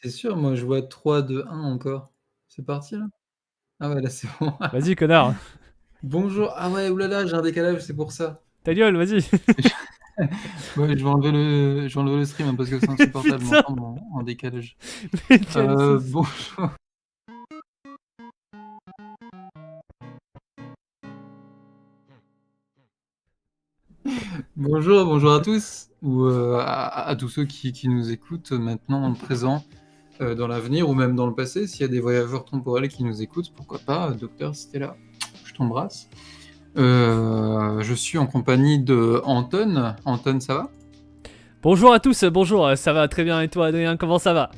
T'es sûr? Moi, je vois 3, 2, 1 encore. C'est parti là? Ah ouais, là, c'est bon. Vas-y, connard. Bonjour. Ah ouais, ouh là là, j'ai un décalage, c'est pour ça. Ta gueule, vas-y. Ouais, je vais enlever le stream, hein, parce que c'est insupportable de Putain, m'entendre en décalage. mais quelle sauce. Bonjour. Bonjour à tous ou à tous ceux qui nous écoutent maintenant, présent, dans l'avenir ou même dans le passé. S'il y a des voyageurs temporels qui nous écoutent, pourquoi pas, docteur, si tu là, je t'embrasse. Je suis en compagnie de Anton. Anton, ça va? Bonjour à tous, bonjour, ça va très bien et toi Adrien, comment ça va?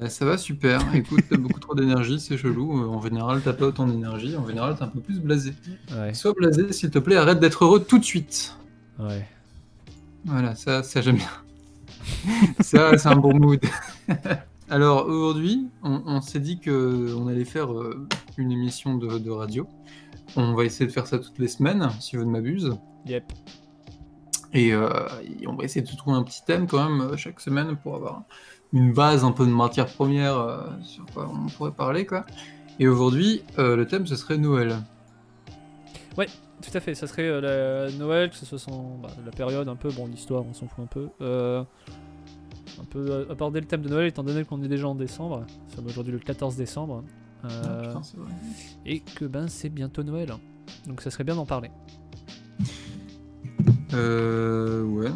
Ça va super. Écoute, tu beaucoup trop d'énergie, c'est chelou. En général, tu pas autant d'énergie. En général, tu un peu plus blasé. Ouais, Sois blasé, s'il te plaît, arrête d'être heureux tout de suite. ouais. Voilà, ça j'aime bien. Ça, c'est un bon mood. Alors aujourd'hui, on s'est dit qu'on allait faire une émission de radio. On va essayer de faire ça toutes les semaines, si je ne m'abuse. Yep. Et on va essayer de trouver un petit thème quand même chaque semaine pour avoir une base, un peu de matière première sur quoi on pourrait parler, quoi. Et aujourd'hui, le thème, ce serait Noël. Ouais, tout à fait, ça serait la Noël, que ce soit la période un peu, bon l'histoire on s'en fout un peu. Un peu aborder le thème de Noël étant donné qu'on est déjà en décembre. Nous sommes aujourd'hui le 14 décembre. Ah putain, c'est vrai. Et que c'est bientôt Noël. Donc ça serait bien d'en parler. Ouais.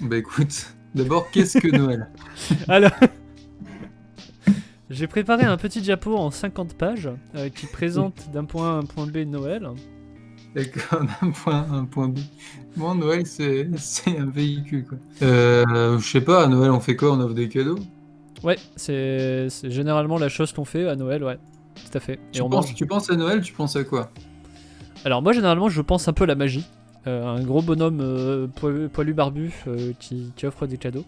Bah écoute, d'abord, qu'est-ce que Noël? Alors, j'ai préparé un petit diapo en 50 pages qui présente d'un point A à un point B Noël. D'accord, un point B. Moi, Noël, c'est un véhicule, quoi. Je sais pas, à Noël, on fait quoi? On offre des cadeaux? Ouais, c'est généralement la chose qu'on fait à Noël, ouais. Tout à fait. Et on mange. Tu penses à Noël, tu penses à quoi? Alors moi généralement je pense un peu à la magie. Un gros bonhomme poilu barbu qui offre des cadeaux.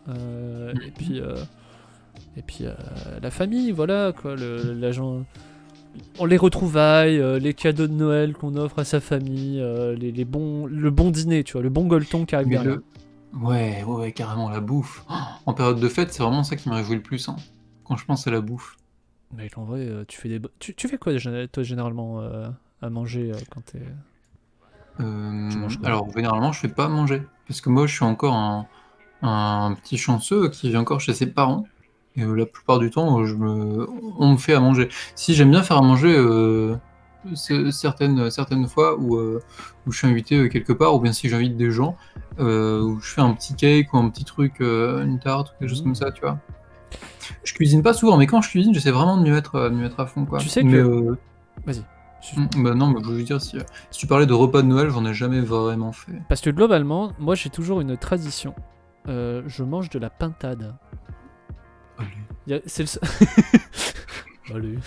Et puis la famille, voilà quoi, les retrouvailles, les cadeaux de Noël qu'on offre à sa famille, le bon dîner, tu vois, le bon gueuleton qui arrive Mais derrière. ouais, carrément, la bouffe. Oh, en période de fête, c'est vraiment ça qui me réjouit le plus, hein, quand je pense à la bouffe. Mais en vrai, tu fais quoi toi généralement à manger quand t'es. Tu manges quoi? Alors, généralement, je fais pas à manger, parce que moi, je suis encore un petit chanceux qui vit encore chez ses parents. Et la plupart du temps, on me fait à manger. Si j'aime bien faire à manger, certaines fois où je suis invité quelque part, ou bien si j'invite des gens, où je fais un petit cake ou un petit truc, une tarte, quelque chose comme ça, tu vois. Je cuisine pas souvent, mais quand je cuisine, j'essaie vraiment de m'y mettre à fond, quoi. Tu sais Mais que. Vas-y. bah non, mais je veux dire, si tu parlais de repas de Noël, j'en ai jamais vraiment fait. Parce que globalement, moi j'ai toujours une tradition. Je mange de la pintade. Allez. C'est le seul... Allez.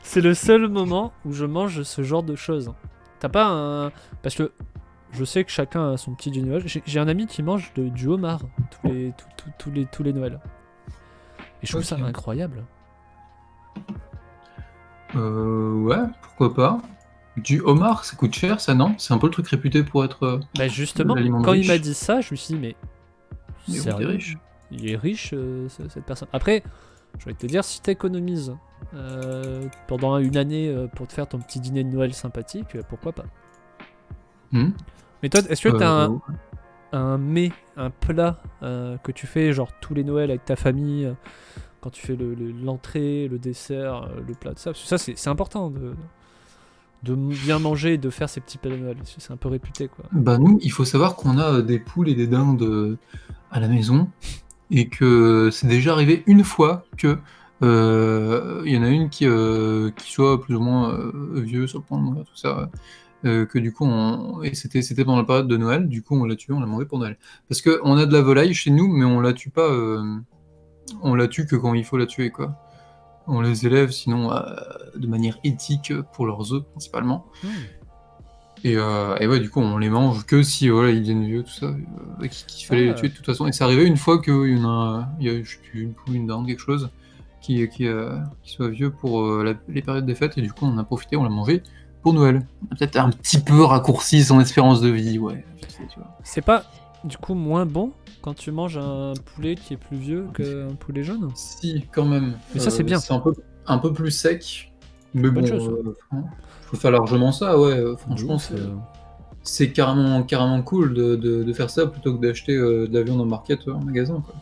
C'est le seul moment où je mange ce genre de choses. T'as pas un... Parce que je sais que chacun a son petit du Noël. J'ai un ami qui mange du homard tous les Noëls. Et je trouve ça Ok. incroyable. Ouais, pourquoi pas. Du homard, ça coûte cher, ça, non? C'est un peu le truc réputé pour être Bah justement, l'aliment de quand il m'a riche. dit ça, je me suis dit, mais Mais oui, t'es sérieux, riche. il est riche cette personne. Après, je vais te dire, si t'économises pendant une année pour te faire ton petit dîner de Noël sympathique, pourquoi pas. Hmm. Mais toi, est-ce que t'as Ouais. un mets, un plat que tu fais genre tous les Noëls avec ta famille quand tu fais l'entrée, le dessert, le plat, tout ça? Parce que ça, c'est important de bien manger et de faire ces petits plats de Noël. Parce que c'est un peu réputé, quoi. Bah nous, il faut savoir qu'on a des poules et des dindes à la maison, et que c'est déjà arrivé une fois que il y en a une qui soit plus ou moins vieux sur le point de mourir, tout ça. Que du coup, et c'était pendant la période de Noël, du coup on l'a tué, on l'a mangé pour Noël. Parce qu'on a de la volaille chez nous, mais on la tue pas, on la tue que quand il faut la tuer, quoi. On les élève sinon de manière éthique pour leurs œufs principalement. Et ouais, du coup, on les mange que si voilà, ils deviennent vieux, tout ça. Qu'il fallait les Ah, tuer de toute façon. Et c'est arrivé une fois qu'il y en il y a je sais plus, une poule, une dinde, quelque chose, qui soit vieux pour les périodes des fêtes. Et du coup, on en a profité, on l'a mangé pour Noël. On a peut-être un petit peu raccourci son espérance de vie, ouais. Je sais, tu vois. c'est pas. du coup moins bon quand tu manges un poulet qui est plus vieux qu'un poulet jeune. Si, quand même. Mais ça, c'est bien. C'est un peu plus sec. Mais Bonne chose, bon, ouais. je préfère largement ça, ouais. De Franchement, ouf, c'est carrément cool de faire ça plutôt que d'acheter de la viande en market en magasin, quoi.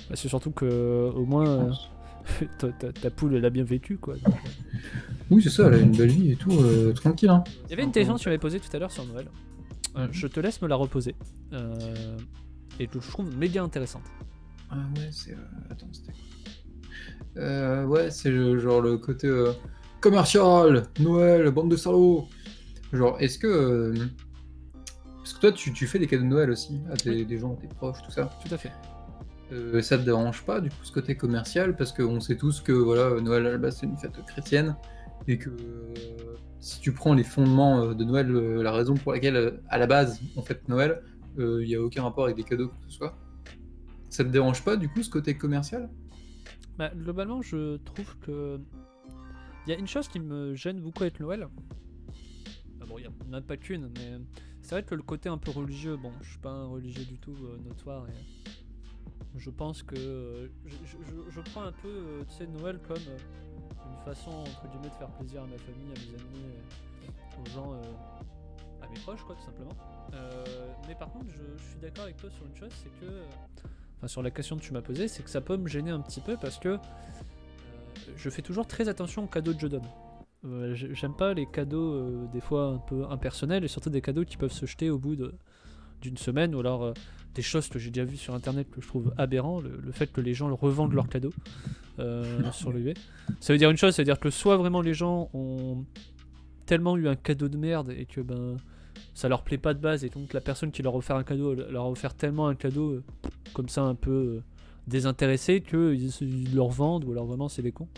bah, c'est surtout que au moins Je pense. ta poule elle a bien vécu quoi. Donc, Oui, c'est ça, elle a une belle vie et tout, tranquille, hein. il y avait une question que tu m'avais posée tout à l'heure sur Noël. Je te laisse me la reposer. Et que je trouve méga intéressante. Ah ouais, c'est. Attends, c'était quoi? Ouais, c'est genre le côté commercial, Noël, bande de salauds. Genre, est-ce que. Parce que toi, tu fais des cadeaux de Noël aussi à Oui, des gens, à tes proches, tout ça. tout à fait. Ça te dérange pas, du coup, ce côté commercial? Parce qu'on sait tous que voilà, Noël à la base, c'est une fête chrétienne. Et que si tu prends les fondements de Noël, la raison pour laquelle, à la base, on fête Noël, il n'y a aucun rapport avec des cadeaux, quoi que ce soit. Ça te dérange pas, du coup, ce côté commercial? Bah, globalement, je trouve que il y a une chose qui me gêne beaucoup avec Noël. Ah bon, il n'y en a pas qu'une, mais c'est vrai que le côté un peu religieux, bon, je suis pas un religieux du tout notoire et je pense que je prends un peu, tu sais, Noël comme une façon entre guillemets de faire plaisir à ma famille, à mes amis, aux gens, à mes proches, quoi, tout simplement. Mais par contre, je suis d'accord avec toi sur une chose, c'est que, enfin, sur la question que tu m'as posée, c'est que ça peut me gêner un petit peu parce que je fais toujours très attention aux cadeaux que je donne. J'aime pas les cadeaux des fois un peu impersonnels et surtout des cadeaux qui peuvent se jeter au bout d'une semaine ou alors des choses que j'ai déjà vues sur internet que je trouve aberrant, le fait que les gens le revendent leurs cadeaux sur le eBay. Ça veut dire une chose, ça veut dire que soit vraiment les gens ont tellement eu un cadeau de merde et que ben ça leur plaît pas de base et donc la personne qui leur a offert un cadeau leur a offert tellement un cadeau comme ça un peu désintéressé qu'ils leur vendent ou alors vraiment c'est des cons.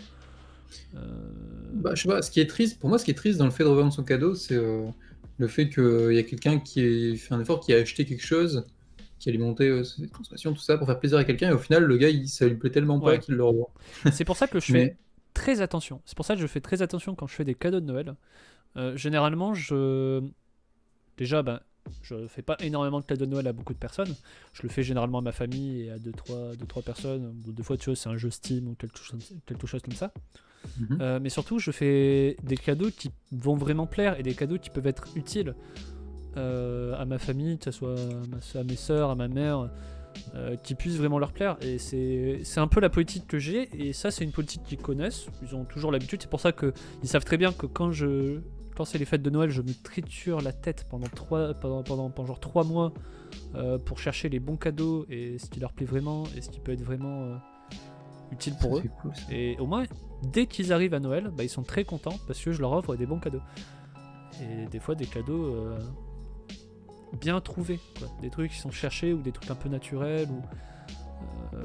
Bah, je sais pas, ce qui est triste, pour moi, ce qui est triste dans le fait de revendre son cadeau, c'est le fait qu'il y a quelqu'un qui ait fait un effort, qui a acheté quelque chose, qui a alimenté ses consommations, tout ça, pour faire plaisir à quelqu'un, et au final, le gars, ça lui plaît tellement pas Ouais. qu'il le revend. C'est pour ça que je fais Mais, très attention. C'est pour ça que je fais très attention quand je fais des cadeaux de Noël. Généralement, déjà, ben, je fais pas énormément de cadeaux de Noël à beaucoup de personnes. Je le fais généralement à ma famille et à 2-3 personnes. Des fois, tu vois, c'est un jeu Steam ou quelque chose comme ça. Mais surtout, je fais des cadeaux qui vont vraiment plaire et des cadeaux qui peuvent être utiles à ma famille, que ce soit à mes soeurs, à ma mère, qui puissent vraiment leur plaire. Et c'est un peu la politique que j'ai. Et ça, c'est une politique qu'ils connaissent. Ils ont toujours l'habitude. C'est pour ça qu'ils savent très bien que quand c'est les fêtes de Noël, je me triture la tête pendant genre 3 mois pour chercher les bons cadeaux et ce qui leur plaît vraiment et ce qui peut être vraiment utile pour eux. cool, ça. Et au moins, dès qu'ils arrivent à Noël, bah, ils sont très contents parce que je leur offre des bons cadeaux. Et des fois, des cadeaux bien trouvés, quoi. Des trucs qui sont cherchés ou des trucs un peu naturels. Ou,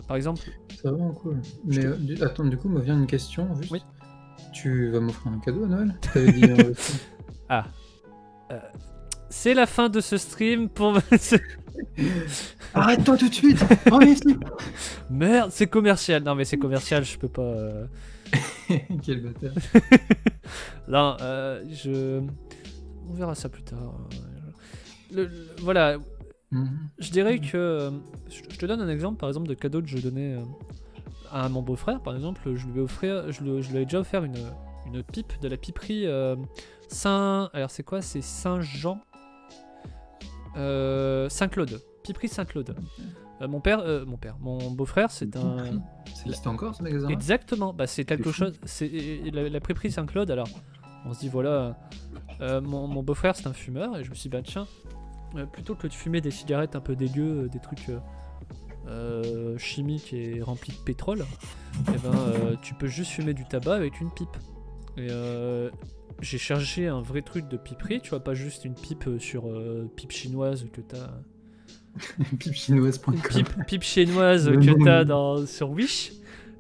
par exemple, C'est vraiment cool. Mais attends, du coup, me vient une question, juste. Oui. Tu vas m'offrir un cadeau à Noël? T'avais dit... ah, c'est la fin de ce stream pour. Arrête-toi tout de suite! Reviens ici! Merde, c'est commercial. Non, mais c'est commercial, je peux pas. Quel bâtard. Non, on verra ça plus tard. Voilà, je dirais que. Je te donne un exemple, par exemple, de cadeau que je donnais à mon beau-frère, par exemple. Je lui avais déjà offert une pipe de la piperie Saint. Alors, c'est quoi? C'est Saint-Jean Saint-Claude. Piperie Saint-Claude. Mon beau-frère, c'est un. Ça existe encore, ce magasin-là? Exactement, bah, c'est quelque chose. C'est la piperie Saint-Claude, alors. On se dit, voilà. Mon beau-frère, c'est un fumeur, et je me suis dit, bah, tiens. Plutôt que de fumer des cigarettes un peu dégueu, des trucs chimiques et remplis de pétrole, et ben, tu peux juste fumer du tabac avec une pipe. Et j'ai cherché un vrai truc de piperie, tu vois, pas juste une pipe sur pipe chinoise que t'as. Pipechinoise.com. Pipe chinoise que t'as sur Wish.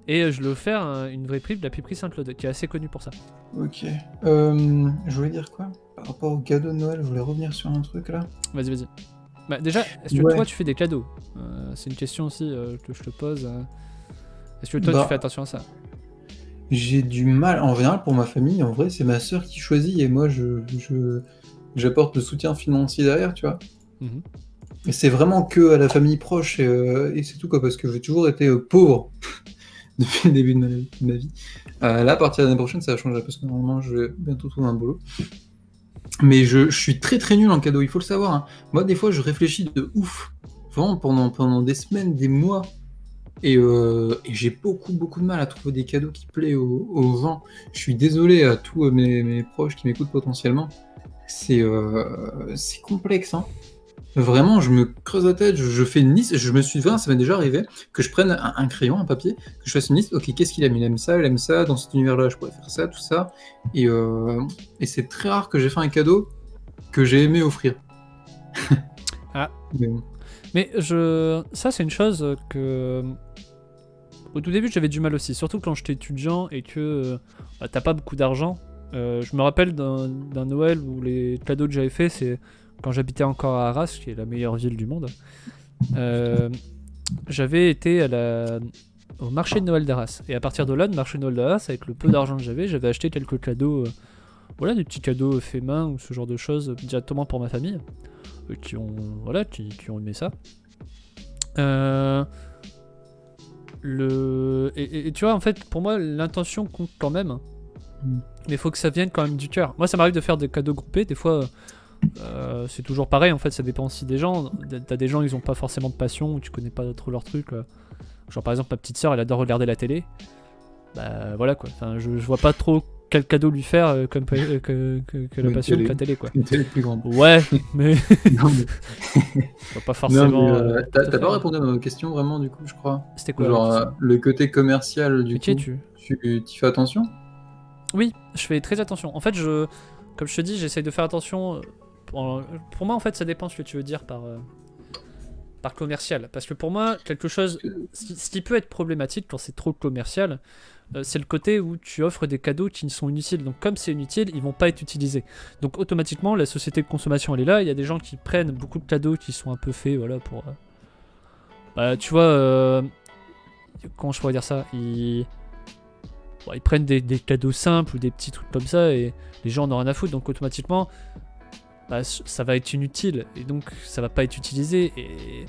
Et je l'ai offert une vraie pipe de la piperie Saint-Claude, qui est assez connue pour ça. Ok. Je voulais dire quoi? Par rapport au cadeau de Noël, je voulais revenir sur un truc là. Vas-y. Bah, déjà, est-ce que toi tu fais des cadeaux? C'est une question aussi que je te pose. Est-ce que toi tu fais attention à ça? J'ai du mal. En général, pour ma famille, en vrai, c'est ma sœur qui choisit et moi, j'apporte le soutien financier derrière, tu vois. c'est vraiment que à la famille proche et c'est tout quoi, parce que j'ai toujours été pauvre depuis le début de ma vie. Là, à partir de l'année prochaine, ça va changer parce que normalement, je vais bientôt trouver un boulot. Mais je suis très très nul en cadeau, il faut le savoir. Hein. Moi, des fois, je réfléchis de ouf, vraiment pendant des semaines, des mois, et j'ai beaucoup de mal à trouver des cadeaux qui plaisent aux gens. Je suis désolé à tous mes proches qui m'écoutent potentiellement. C'est complexe, hein. Vraiment, je me creuse la tête, je fais une liste, ça m'est déjà arrivé, que je prenne un crayon, un papier, que je fasse une liste, ok, qu'est-ce qu'il aime? Il aime ça, dans cet univers-là, je pourrais faire ça, tout ça, et c'est très rare que j'ai fait un cadeau que j'ai aimé offrir. Ah. Mais bon. Mais ça, c'est une chose que. Au tout début, j'avais du mal aussi, surtout quand j'étais étudiant et que t'as pas beaucoup d'argent. Je me rappelle d'un Noël où les cadeaux que j'avais fait, c'est quand j'habitais encore à Arras, qui est la meilleure ville du monde. J'avais été au marché de Noël d'Arras. Et à partir de là, le marché de Noël d'Arras, avec le peu d'argent que j'avais acheté quelques cadeaux, voilà, des petits cadeaux faits main ou ce genre de choses directement pour ma famille, qui ont aimé ça. Et tu vois, en fait, pour moi, l'intention compte quand même. Mais il faut que ça vienne quand même du cœur. Moi, ça m'arrive de faire des cadeaux groupés. Des fois, c'est toujours pareil. En fait, ça dépend aussi des gens. T'as des gens, ils ont pas forcément de passion, ou tu connais pas trop leur truc. Genre, par exemple, ma petite sœur, elle adore regarder la télé. Bah voilà quoi. Enfin, je vois pas trop quel cadeau lui faire que la passion que la télé quoi. Une télé plus grande. Ouais, mais. Non, mais... je vois pas forcément. Non, mais, t'as pas répondu à ma question vraiment du coup, je crois. C'était quoi genre le côté commercial du coup. Tu fais attention? Oui, je fais très attention. En fait, comme je te dis, j'essaye de faire attention. Pour moi, en fait, ça dépend ce que tu veux dire par commercial. Parce que pour moi, quelque chose. Ce qui peut être problématique quand c'est trop commercial, c'est le côté où tu offres des cadeaux qui ne sont inutiles. Donc, comme c'est inutile, ils vont pas être utilisés. Donc, automatiquement, la société de consommation, elle est là. Il y a des gens qui prennent beaucoup de cadeaux qui sont un peu faits, voilà, pour. Tu vois, comment je pourrais dire ça? Ils prennent des cadeaux simples ou des petits trucs comme ça et les gens en ont rien à foutre. Donc, automatiquement, ça va être inutile et donc ça va pas être utilisé. Et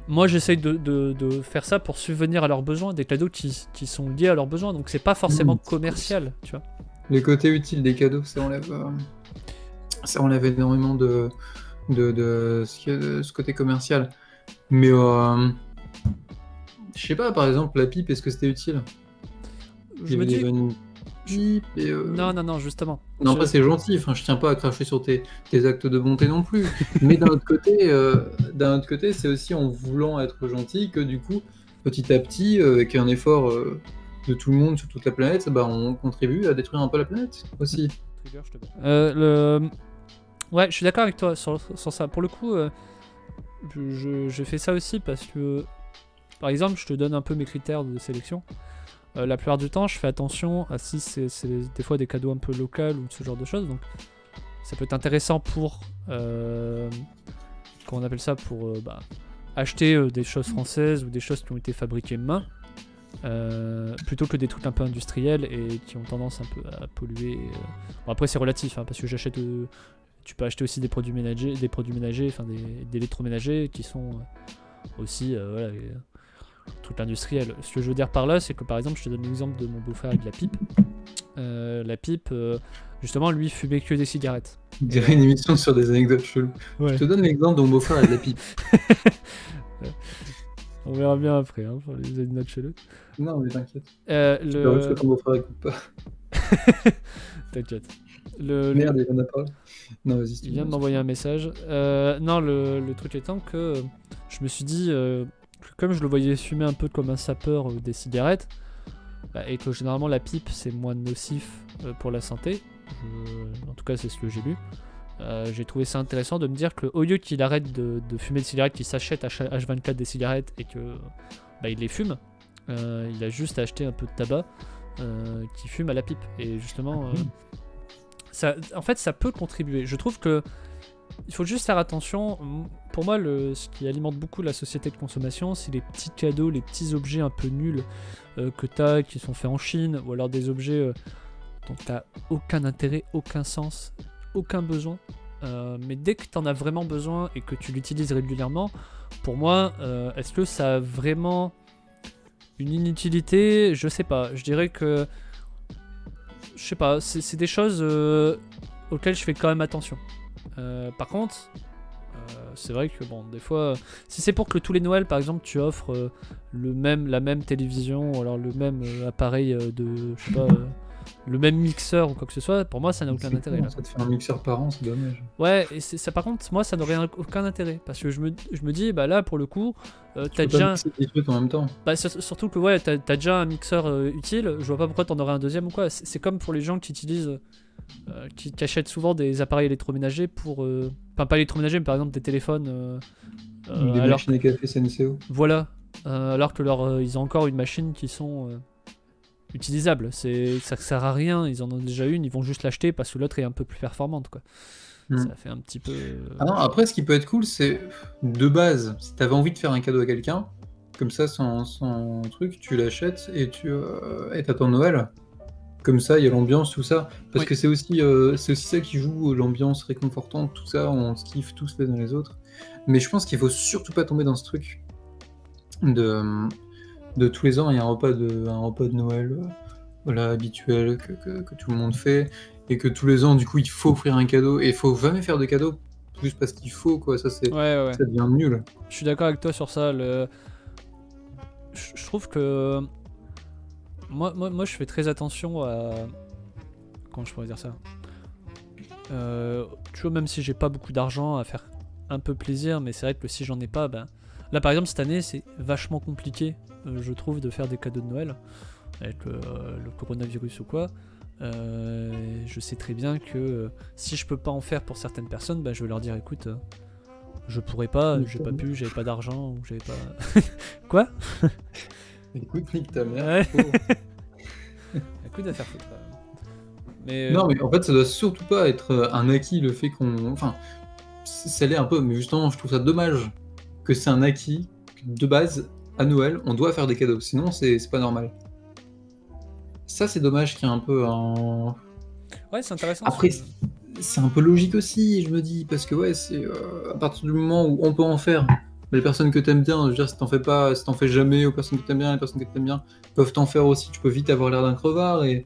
moi, j'essaye de faire ça pour subvenir à leurs besoins, des cadeaux qui sont liés à leurs besoins. Donc, c'est pas forcément commercial, tu vois. Le côté utile des cadeaux, ça enlève énormément de ce côté commercial. Mais je sais pas, par exemple, la pipe, est-ce que c'était utile? Je me dis. Une pipe et Non, justement. Non, après, c'est gentil, enfin, je tiens pas à cracher sur tes actes de bonté non plus. Mais d'un autre côté, c'est aussi en voulant être gentil que du coup, petit à petit, avec un effort de tout le monde sur toute la planète, on contribue à détruire un peu la planète aussi. Ouais, je suis d'accord avec toi sur ça. Pour le coup, je fais ça aussi parce que, par exemple, je te donne un peu mes critères de sélection. La plupart du temps, je fais attention à si c'est des fois des cadeaux un peu locaux ou ce genre de choses. Donc, ça peut être intéressant pour, comment on appelle ça, pour acheter des choses françaises ou des choses qui ont été fabriquées main, plutôt que des trucs un peu industriels et qui ont tendance un peu à polluer. Bon, après, c'est relatif, hein, parce que tu peux acheter aussi des produits ménagers, enfin des électroménagers qui sont aussi, voilà. Truc industriel. Ce que je veux dire par là, c'est que par exemple, je te donne l'exemple de mon beau-frère avec la pipe. La pipe, justement, lui fumait que des cigarettes. On dirait une émission sur des anecdotes cheloues. Ouais. Je te donne l'exemple de mon beau-frère avec la pipe. On verra bien après, hein, pour les anecdotes cheloues. Non, mais t'inquiète. J'espère que ton beau-frère écoute pas. T'inquiète. Merde, il en a parlé. Non, vas-y. Il vient de m'envoyer un message. Non, le truc étant que je me suis dit... comme je le voyais fumer un peu comme un sapeur des cigarettes, et que généralement la pipe c'est moins nocif pour la santé, en tout cas c'est ce que j'ai lu, j'ai trouvé ça intéressant de me dire qu'au lieu qu'il arrête de fumer des cigarettes, qu'il s'achète H24 des cigarettes et que il les fume, il a juste acheté un peu de tabac qui fume à la pipe. Et justement, ça, en fait ça peut contribuer. Je trouve que il faut juste faire attention. Pour moi, ce qui alimente beaucoup la société de consommation, c'est les petits cadeaux, les petits objets un peu nuls que t'as, qui sont faits en Chine, ou alors des objets dont t'as aucun intérêt, aucun sens, aucun besoin, mais dès que tu en as vraiment besoin et que tu l'utilises régulièrement, pour moi, est-ce que ça a vraiment une inutilité? Je sais pas. Je dirais que, je sais pas, c'est des choses auxquelles je fais quand même attention. Par contre, c'est vrai que bon, des fois, si c'est pour que tous les Noëls, par exemple, tu offres la même télévision, ou alors le même appareil je sais pas, le même mixeur ou quoi que ce soit, pour moi, ça n'a aucun C'est intérêt con, là. ça te fait un mixeur par an, c'est dommage. Ouais, et ça, par contre, moi, ça n'aurait aucun intérêt, parce que je me dis, bah là, pour le coup, Tu t'as peux pas déjà, mixer des trucs en même temps. bah, surtout que ouais, t'as déjà un mixeur utile. Je vois pas pourquoi t'en aurais un deuxième ou quoi. C'est comme pour les gens qui utilisent, qui achètent souvent des appareils électroménagers pour, enfin pas électroménagers, mais par exemple des téléphones. Des Alors machines à café Senseo. voilà, alors que ils ont encore une machine qui sont utilisables. Ça sert à rien. Ils en ont déjà une, ils vont juste l'acheter parce que l'autre est un peu plus performante, quoi. Hmm. Ça fait un petit peu. Ah non, après, ce qui peut être cool, c'est de base, si t'avais envie de faire un cadeau à quelqu'un, comme ça, sans truc, tu l'achètes et t'attends Noël. Comme ça, il y a l'ambiance, tout ça. Parce Oui. que c'est aussi ça qui joue l'ambiance réconfortante, tout ça, on se kiffe tous les uns les autres. Mais je pense qu'il faut surtout pas tomber dans ce truc de, de tous les ans, il y a un repas de Noël voilà, habituel que tout le monde fait. Et que tous les ans, du coup, il faut offrir un cadeau. Et il faut jamais faire de cadeau juste parce qu'il faut, quoi. Ouais. Ça devient nul. Je suis d'accord avec toi sur ça. Je trouve que moi, je fais très attention à. Comment je pourrais dire ça? Tu vois, même si j'ai pas beaucoup d'argent, à faire un peu plaisir, mais c'est vrai que si j'en ai pas, ben. Là, par exemple, cette année, c'est vachement compliqué, je trouve, de faire des cadeaux de Noël avec le coronavirus ou quoi. Je sais très bien que si je peux pas en faire pour certaines personnes, ben, je vais leur dire écoute, je pourrais pas, j'ai pas pu, j'avais pas d'argent, ou j'avais pas. Quoi? Écoute, nique ta mère. Ouais. Oh. Écoute, à faire foutre. Mais Non, mais en fait, ça doit surtout pas être un acquis le fait qu'on. Enfin, ça l'est un peu, mais justement, je trouve ça dommage que c'est un acquis que de base, à Noël, on doit faire des cadeaux. Sinon, c'est pas normal. Ça, c'est dommage qu'il y ait un peu un. ouais, c'est intéressant. Après, c'est un peu logique aussi, je me dis, parce que ouais, c'est à partir du moment où on peut en faire. Mais les personnes que t'aimes bien, je veux dire, si t'en fais pas, si t'en fais jamais aux personnes que t'aimes bien, les personnes que t'aimes bien peuvent t'en faire aussi. Tu peux vite avoir l'air d'un crevard et.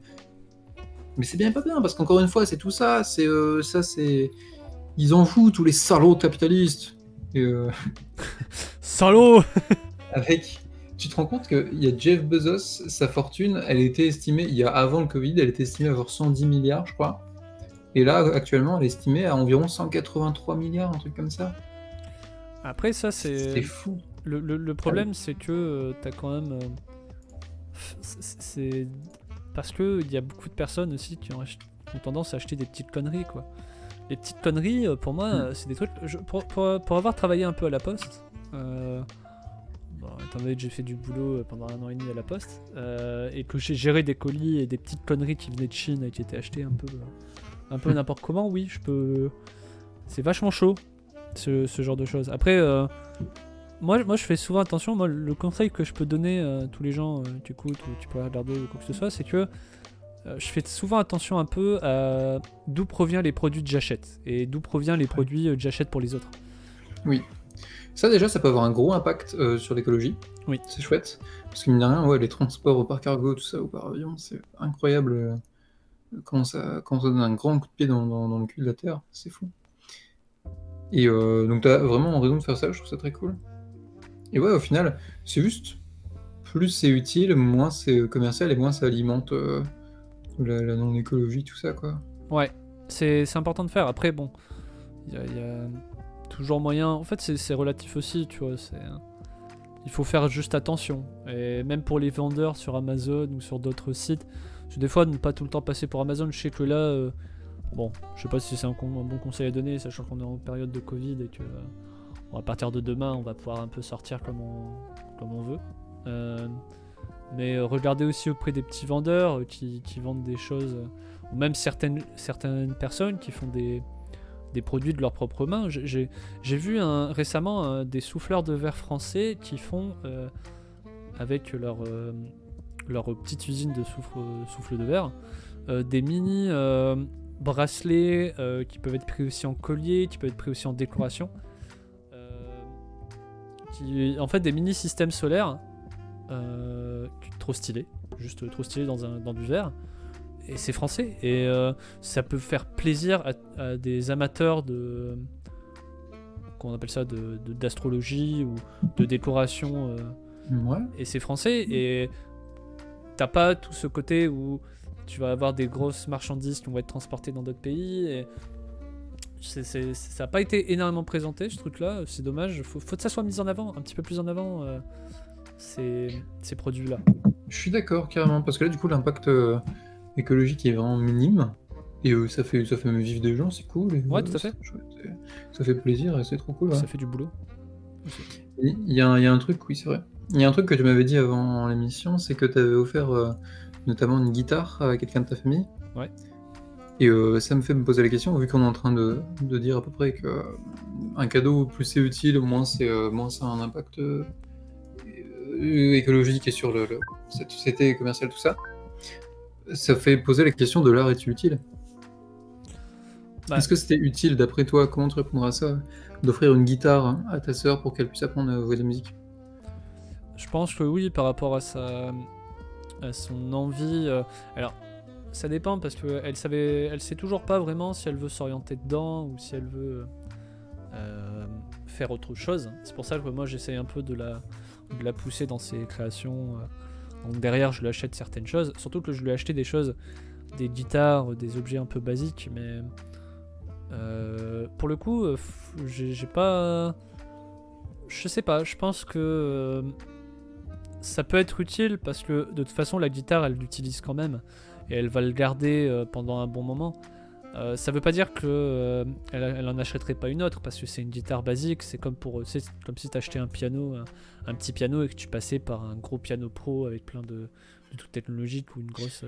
Mais c'est bien et pas bien, parce qu'encore une fois, c'est tout ça. C'est. Ils en jouent, tous les salauds capitalistes. Et, Salaud. avec. Tu te rends compte qu'il y a Jeff Bezos, sa fortune, elle était estimée, avant le Covid, elle était estimée à avoir 110 milliards, je crois. Et là, actuellement, elle est estimée à environ 183 milliards, un truc comme ça. Après, ça, C'est fou. le problème, c'est que t'as quand même. C'est parce que il y a beaucoup de personnes aussi qui ont tendance à acheter des petites conneries, quoi. Les petites conneries, pour moi, c'est des trucs. Pour avoir travaillé un peu à la Poste, bon, étant donné que j'ai fait du boulot pendant 1 an et demi à la Poste, et que j'ai géré des colis et des petites conneries qui venaient de Chine et qui étaient achetées un peu n'importe comment, oui, je peux. C'est vachement chaud, ce genre de choses. Après, moi, je fais souvent attention. Moi, le conseil que je peux donner à tous les gens qui écoutent ou qui pourraient regarder ou quoi que ce soit, c'est que je fais souvent attention un peu à d'où proviennent les produits que j'achète et d'où proviennent les produits que j'achète pour les autres. Oui. Ça, déjà, ça peut avoir un gros impact sur l'écologie. Oui. C'est chouette. Parce que, mine de rien, ouais, les transports par cargo, tout ça, ou par avion, c'est incroyable comment ça donne un grand coup de pied dans le cul de la Terre. C'est fou. Et donc, t'as vraiment raison de faire ça, je trouve ça très cool. Et ouais, au final, c'est juste, plus c'est utile, moins c'est commercial et moins ça alimente la non-écologie, tout ça, quoi. Ouais, c'est important de faire. Après, bon, il y a toujours moyen. En fait, c'est relatif aussi, tu vois. Il faut faire juste attention. Et même pour les vendeurs sur Amazon ou sur d'autres sites, parce que des fois, ne pas tout le temps passer pour Amazon. Je sais que là, bon, je sais pas si c'est un bon conseil à donner, sachant qu'on est en période de Covid et que à partir de demain, on va pouvoir un peu sortir comme on veut. Mais regardez aussi auprès des petits vendeurs qui vendent des choses, ou même certaines personnes qui font des produits de leurs propres mains. J'ai vu récemment des souffleurs de verre français qui font avec leur petite usine de souffle de verre des mini bracelets qui peuvent être pris aussi en collier, qui peuvent être pris aussi en décoration. En fait, des mini-systèmes solaires trop stylés, juste trop stylés dans du verre. Et c'est français. Et ça peut faire plaisir à des amateurs de... qu'on appelle ça d'astrologie ou de décoration. Ouais. Et c'est français. Et t'as pas tout ce côté où tu vas avoir des grosses marchandises qui vont être transportées dans d'autres pays. Et ça n'a pas été énormément présenté, ce truc-là. C'est dommage. Faut que ça soit mis en avant, un petit peu plus en avant, ces produits-là. Je suis d'accord, carrément, parce que là, du coup, l'impact écologique est vraiment minime. Et ça fait même vivre des gens, c'est cool. Et, Ouais, tout à fait. Ça fait plaisir et c'est trop cool. Ouais. Ça fait du boulot. Il y a un truc, oui, c'est vrai. Il y a un truc que tu m'avais dit avant l'émission, c'est que tu avais offert notamment une guitare à quelqu'un de ta famille. Ouais. Et ça me fait me poser la question, vu qu'on est en train de dire à peu près que un cadeau, plus c'est utile, moins ça a un impact écologique et sur cette société commerciale, tout ça. Ça fait poser la question de l'art est-il utile ? Est-ce que c'était utile, d'après toi, comment tu répondras à ça, d'offrir une guitare à ta sœur pour qu'elle puisse apprendre à jouer de la musique ? Je pense que oui, par rapport à son envie. Alors, ça dépend parce qu'elle sait toujours pas vraiment si elle veut s'orienter dedans ou si elle veut faire autre chose. C'est pour ça que moi j'essaie un peu de la pousser dans ses créations. Donc derrière, je lui achète certaines choses. Surtout que je lui ai acheté des choses, des guitares, des objets un peu basiques, mais pour le coup, j'ai pas. Je sais pas, je pense que ça peut être utile parce que de toute façon, la guitare elle l'utilise quand même et elle va le garder pendant un bon moment. Ça veut pas dire que elle en achèterait pas une autre parce que c'est une guitare basique. C'est comme comme si t'achetais un piano, un petit piano et que tu passais par un gros piano pro avec plein de trucs technologiques ou une grosse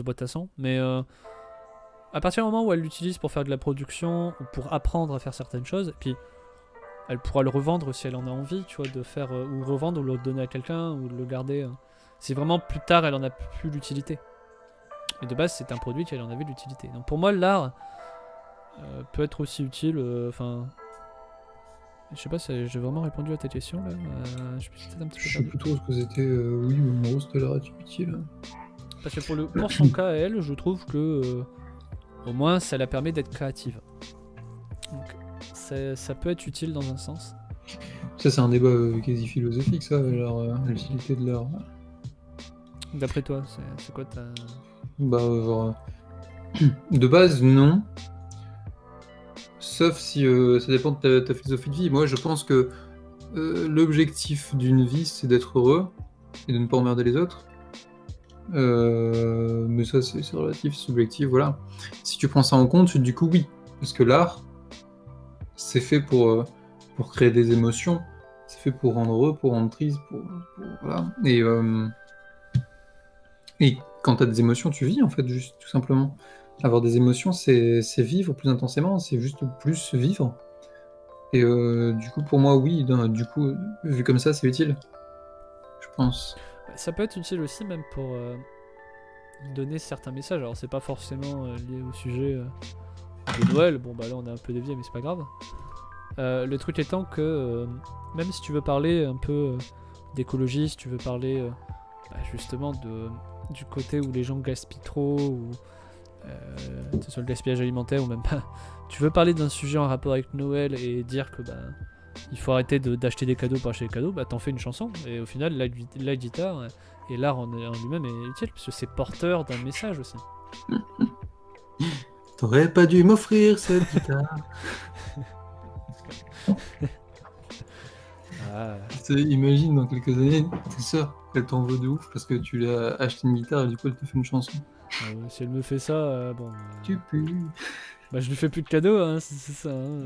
boîte à son. Mais à partir du moment où elle l'utilise pour faire de la production ou pour apprendre à faire certaines choses, et puis elle pourra le revendre si elle en a envie, tu vois, de faire ou revendre ou le donner à quelqu'un ou de le garder. Si vraiment plus tard elle en a plus l'utilité. Mais de base c'est un produit qu'elle en avait l'utilité. Donc pour moi l'art peut être aussi utile. Enfin, je sais pas si j'ai vraiment répondu à ta question là. Je suis peut-être un petit peu Je sais perdu. plus trop ce que c'était. Oui, ou en gros c'était l'art est utile. Parce que pour son cas à elle, je trouve que au moins ça la permet d'être créative. Donc ça peut être utile dans un sens. Ça c'est un débat quasi philosophique, ça, l'utilité de l'art. D'après toi, c'est quoi ta... Bah, de base, non. Sauf si ça dépend de ta philosophie de vie. Moi, je pense que l'objectif d'une vie, c'est d'être heureux et de ne pas emmerder les autres. Mais ça, c'est relatif, subjectif, voilà. Si tu prends ça en compte, du coup, oui. Parce que l'art, c'est fait pour créer des émotions. C'est fait pour rendre heureux, pour rendre triste, voilà. Et quand t'as des émotions, tu vis, en fait, juste, tout simplement. Avoir des émotions, c'est vivre plus intensément, c'est juste plus vivre. Et du coup, pour moi, oui, du coup, vu comme ça, c'est utile. Je pense. Ça peut être utile aussi, même pour donner certains messages. Alors, c'est pas forcément lié au sujet de Noël. Bon, bah là, on a un peu dévié, mais c'est pas grave. Le truc étant que, même si tu veux parler un peu d'écologie, si tu veux parler justement du côté où les gens gaspillent trop, ou que ce soit le gaspillage alimentaire ou même pas, tu veux parler d'un sujet en rapport avec Noël et dire que il faut arrêter d'acheter des cadeaux pour acheter des cadeaux, t'en fais une chanson. Et au final, la guitare et l'art en lui-même est utile parce que c'est porteur d'un message aussi. T'aurais pas dû m'offrir cette guitare. Imagine dans quelques années, ta sœur, elle t'en veut de ouf parce que tu lui as acheté une guitare et du coup elle te fait une chanson. Si elle me fait ça, bon. Tu pues. Je lui fais plus de cadeaux, hein, c'est ça. Hein.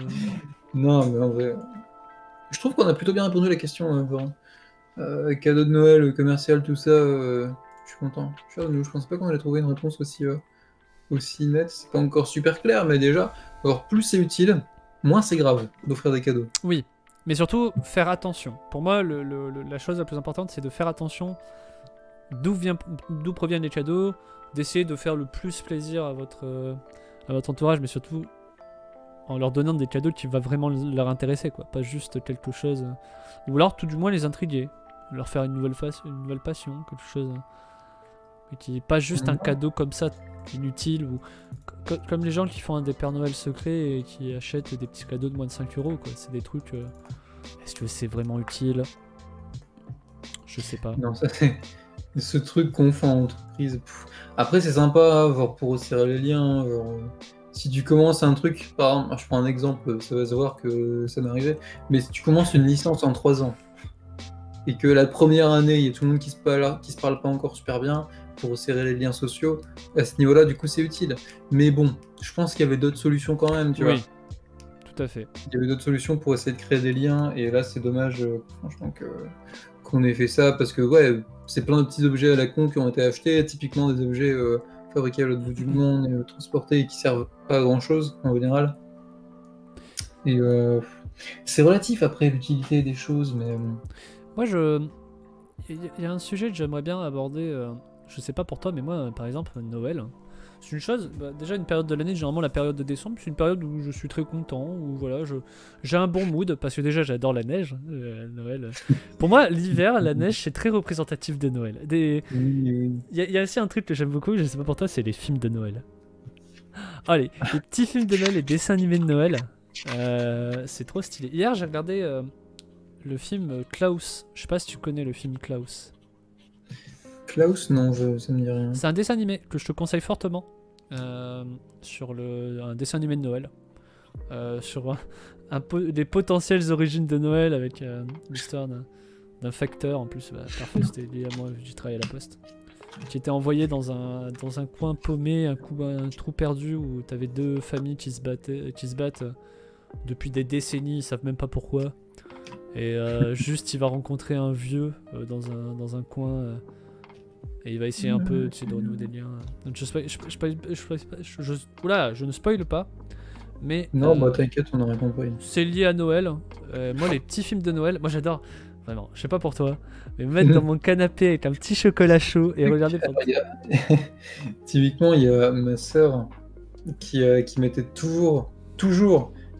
Non, mais en vrai. Je trouve qu'on a plutôt bien répondu à la question, Florent. Cadeau de Noël, commercial, tout ça, je suis content. Je pense pas qu'on allait trouver une réponse aussi nette. C'est pas encore super clair, mais déjà, alors plus c'est utile, moins c'est grave d'offrir des cadeaux. Oui, mais surtout faire attention. Pour moi, la chose la plus importante, c'est de faire attention d'où proviennent les cadeaux, d'essayer de faire le plus plaisir à votre entourage, mais surtout en leur donnant des cadeaux qui va vraiment leur intéresser, quoi. Pas juste quelque chose. Ou alors tout du moins les intriguer, leur faire une nouvelle passion, quelque chose. Mais qui est pas juste un cadeau comme ça inutile ou comme les gens qui font des Père Noël secrets et qui achètent des petits cadeaux de moins de 5 euros, quoi. C'est des trucs. Est-ce que c'est vraiment utile? Je sais pas. Non, ça c'est ce truc qu'on fait en entreprise. Après, c'est sympa, genre, pour resserrer les liens. Genre, si tu commences un truc, par exemple, je prends un exemple, ça va se voir que ça m'est arrivé, mais si tu commences une licence en 3 ans et que la première année, il y a tout le monde qui se parle pas encore super bien pour resserrer les liens sociaux, à ce niveau-là, du coup, c'est utile. Mais bon, je pense qu'il y avait d'autres solutions quand même, tu vois. Oui, tout à fait. Il y avait d'autres solutions pour essayer de créer des liens, et là, c'est dommage, franchement, qu'on ait fait ça, parce que, ouais, c'est plein de petits objets à la con qui ont été achetés, typiquement des objets fabriqués à l'autre bout du monde et transportés et qui servent pas à grand-chose, en général. Et c'est relatif, après, l'utilité des choses, mais... Moi, il y a un sujet que j'aimerais bien aborder. Je sais pas pour toi, mais moi, par exemple, Noël. C'est une chose, déjà une période de l'année, généralement la période de décembre, c'est une période où je suis très content, où voilà, j'ai un bon mood, parce que déjà j'adore la neige, Noël. Pour moi, l'hiver, la neige, c'est très représentatif de Noël. Il y a aussi un truc que j'aime beaucoup, je sais pas pour toi, c'est les films de Noël. Allez, les petits films de Noël, les dessins animés de Noël, c'est trop stylé. Hier, j'ai regardé le film Klaus, je sais pas si tu connais le film Klaus. Klaus, non, ça me dit rien. C'est un dessin animé que je te conseille fortement sur un dessin animé de Noël. Sur des potentielles origines de Noël avec l'histoire d'un facteur en plus. Parfait, c'était lié à moi, j'y travaillais à la poste. Qui était envoyé dans un coin paumé, un trou perdu où t'avais deux familles qui se battent depuis des décennies, ils savent même pas pourquoi. Et juste il va rencontrer un vieux dans un coin. Et il va essayer un peu de renouer des liens. Donc je ne spoil pas. Mais non, bah t'inquiète, on aurait compris. c'est lié à Noël. Moi, les petits films de Noël, moi j'adore. Vraiment, je sais pas pour toi, mais me mettre dans mon canapé avec un petit chocolat chaud et regarder. Typiquement, il y a ma sœur qui mettait toujours,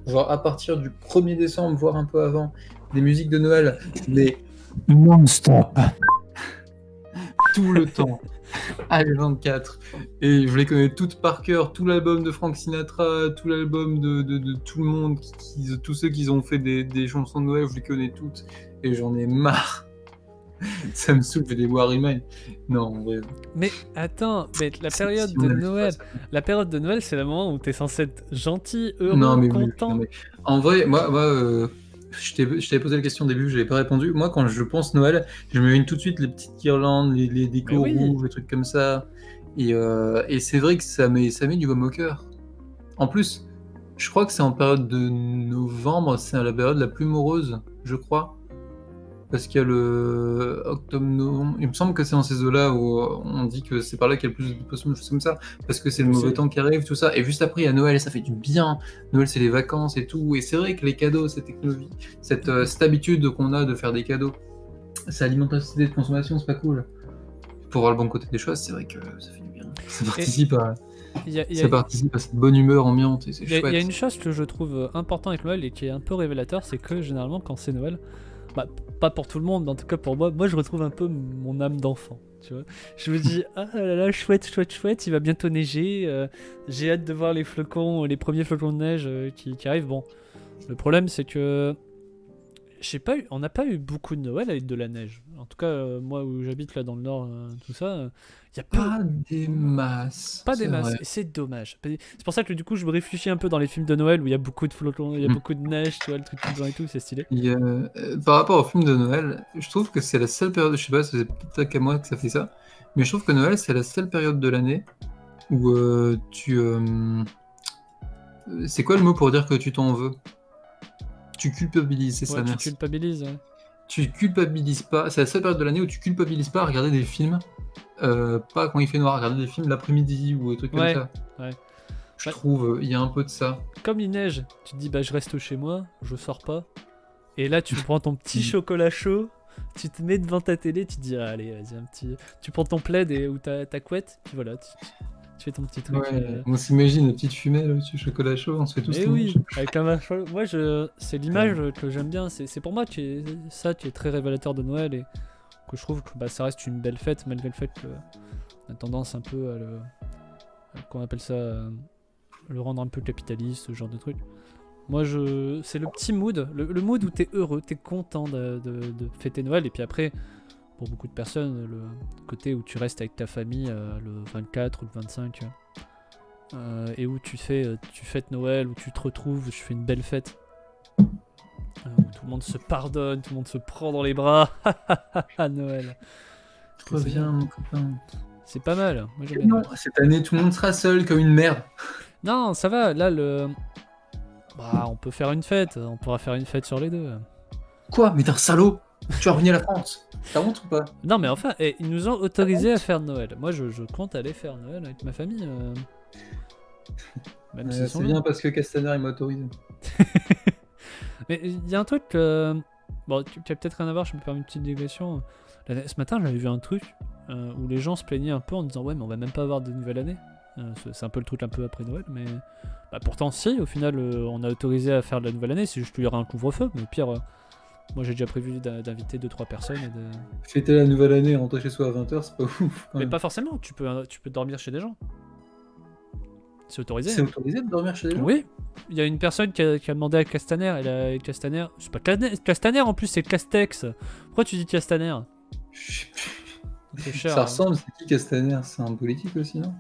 genre à partir du 1er décembre, voire un peu avant, des musiques de Noël, mais non-stop. Tout le temps. Allez, 24. Et je les connais toutes par cœur. Tout l'album de Frank Sinatra, tout l'album de tout le monde, tous ceux qui ont fait des chansons de Noël, je les connais toutes. Et j'en ai marre. Ça me saoule, je vais les voir Remind. Non, en vrai. Mais attends, mais la période de Noël, c'est le moment où t'es censé être gentil, heureux, content. Non, mais en vrai, moi je t'avais posé la question au début, je n'avais pas répondu. Moi, quand je pense Noël, je me mets tout de suite les petites guirlandes, les décos rouges, les trucs comme ça. Et c'est vrai que ça met du baume au cœur. En plus, je crois que c'est en période de novembre, c'est la période la plus morose, je crois. Parce qu'il y a le octobre-novembre. Il me semble que c'est dans ces eaux-là où on dit que c'est par là qu'il y a le plus de poissons, des choses comme ça. Parce que c'est le mauvais temps qui arrive, tout ça. Et juste après, il y a Noël et ça fait du bien. Noël, c'est les vacances et tout. Et c'est vrai que les cadeaux, cette technologie, cette habitude qu'on a de faire des cadeaux, ça alimente la société de consommation, c'est pas cool. Pour voir le bon côté des choses, c'est vrai que ça fait du bien. Ça participe à cette bonne humeur ambiante et c'est chouette. Il y a une chose que je trouve importante avec Noël et qui est un peu révélateur, c'est que généralement, quand c'est Noël, pas pour tout le monde, mais en tout cas pour moi je retrouve un peu mon âme d'enfant, tu vois. Je me dis, ah là là, chouette, il va bientôt neiger, j'ai hâte de voir les premiers flocons de neige qui arrivent. Bon, le problème c'est que on n'a pas eu beaucoup de Noël avec de la neige. En tout cas, moi où j'habite là dans le nord, tout ça, il y a pas des masses. Pas des masses, et c'est dommage. C'est pour ça que du coup je me réfléchis un peu dans les films de Noël où il y a beaucoup de flocons, il y a beaucoup de neige, tu vois, le truc tout blanc et tout, c'est stylé. Par rapport aux films de Noël, je trouve que c'est la seule période, je sais pas, c'est peut-être qu'à moi que ça fait ça, mais je trouve que Noël c'est la seule période de l'année où c'est quoi le mot pour dire que tu t'en veux? Tu culpabilises, c'est ça, merci. Tu culpabilises, ouais. Tu culpabilises pas, c'est la seule période de l'année où tu culpabilises pas à regarder des films, pas quand il fait noir, à regarder des films l'après-midi ou des trucs comme ça. Ouais. Je trouve, il y a un peu de ça. Comme il neige, tu te dis, je reste chez moi, je sors pas. Et là, tu prends ton petit chocolat chaud, Tu te mets devant ta télé, tu te dis ah, allez, vas-y, un petit. Tu prends ton plaid ou ta couette, puis voilà, tu fais ton petit truc. Ouais, on s'imagine la petite fumée là au-dessus, chocolat chaud, on se fait tous Mais les oui, manches. avec la marshmallow. Moi, c'est l'image que j'aime bien. C'est pour moi ça qui est très révélateur de Noël et que je trouve que bah, ça reste une belle fête, malgré le fait qu'on a tendance un peu à le. Qu'on appelle ça. Le rendre un peu capitaliste, ce genre de truc. Moi, c'est le petit mood, le mood où t'es heureux, t'es content de fêter Noël. Et puis après, pour beaucoup de personnes, le côté où tu restes avec ta famille le 24 ou le 25. Et où tu fêtes Noël, où tu te retrouves, tu fais une belle fête. Où tout le monde se pardonne, tout le monde se prend dans les bras. À Noël. Reviens, mon copain. C'est pas mal. Moi, j'aime bien Non, Noël. cette année, tout le monde sera seul comme une merde. Non, ça va. Là, bah, on peut faire une fête. On pourra faire une fête sur les deux. Quoi? Mais t'es un salaud! Tu as ruiné la France! T'as honte ou pas? Non, mais enfin, ils nous ont autorisé à faire Noël. Moi, je compte aller faire Noël avec ma famille. Même s'ils sont C'est là. bien parce que Castaner il m'a autorisé. Mais il y a un truc. Bon, qui a peut-être rien à voir, je me permets une petite digression. Ce matin, j'avais vu un truc où les gens se plaignaient un peu en disant ouais, mais on va même pas avoir de nouvelle année. C'est un peu le truc un peu après Noël, mais bah, pourtant, si, au final, on a autorisé à faire de la nouvelle année. C'est juste qu'il y aura un couvre-feu, mais au pire. Moi j'ai déjà prévu d'inviter 2-3 personnes et de... Fêter la nouvelle année, rentrer chez soi à 20h, c'est pas ouf. Mais pas forcément, tu peux dormir chez des gens. C'est autorisé. C'est autorisé de dormir chez les gens? Oui. Il y a une personne qui a demandé à Castaner, et Castaner... C'est pas Castaner en plus, c'est Castex. Pourquoi tu dis Castaner? C'est cher. Ça ressemble, c'est qui Castaner? C'est un politique aussi, non?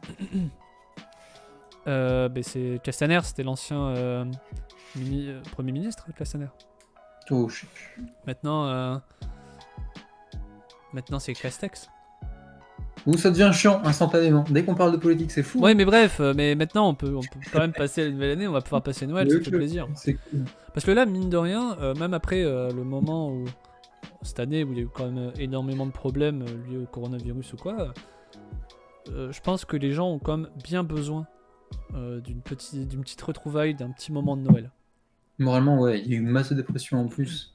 C'est Castaner, c'était l'ancien Premier ministre, Castaner. Oh, je sais plus. Maintenant c'est Castex. Ou ça devient chiant instantanément. Dès qu'on parle de politique, c'est fou. Ouais, mais bref, mais maintenant on peut quand même passer la nouvelle année, on va pouvoir passer Noël, ça fait plaisir. C'est cool. Parce que là, mine de rien, même après le moment où, cette année où il y a eu quand même énormément de problèmes liés au coronavirus ou quoi, je pense que les gens ont quand même bien besoin d'une petite retrouvaille, d'un petit moment de Noël. Moralement, ouais, il y a eu une masse de dépression en plus.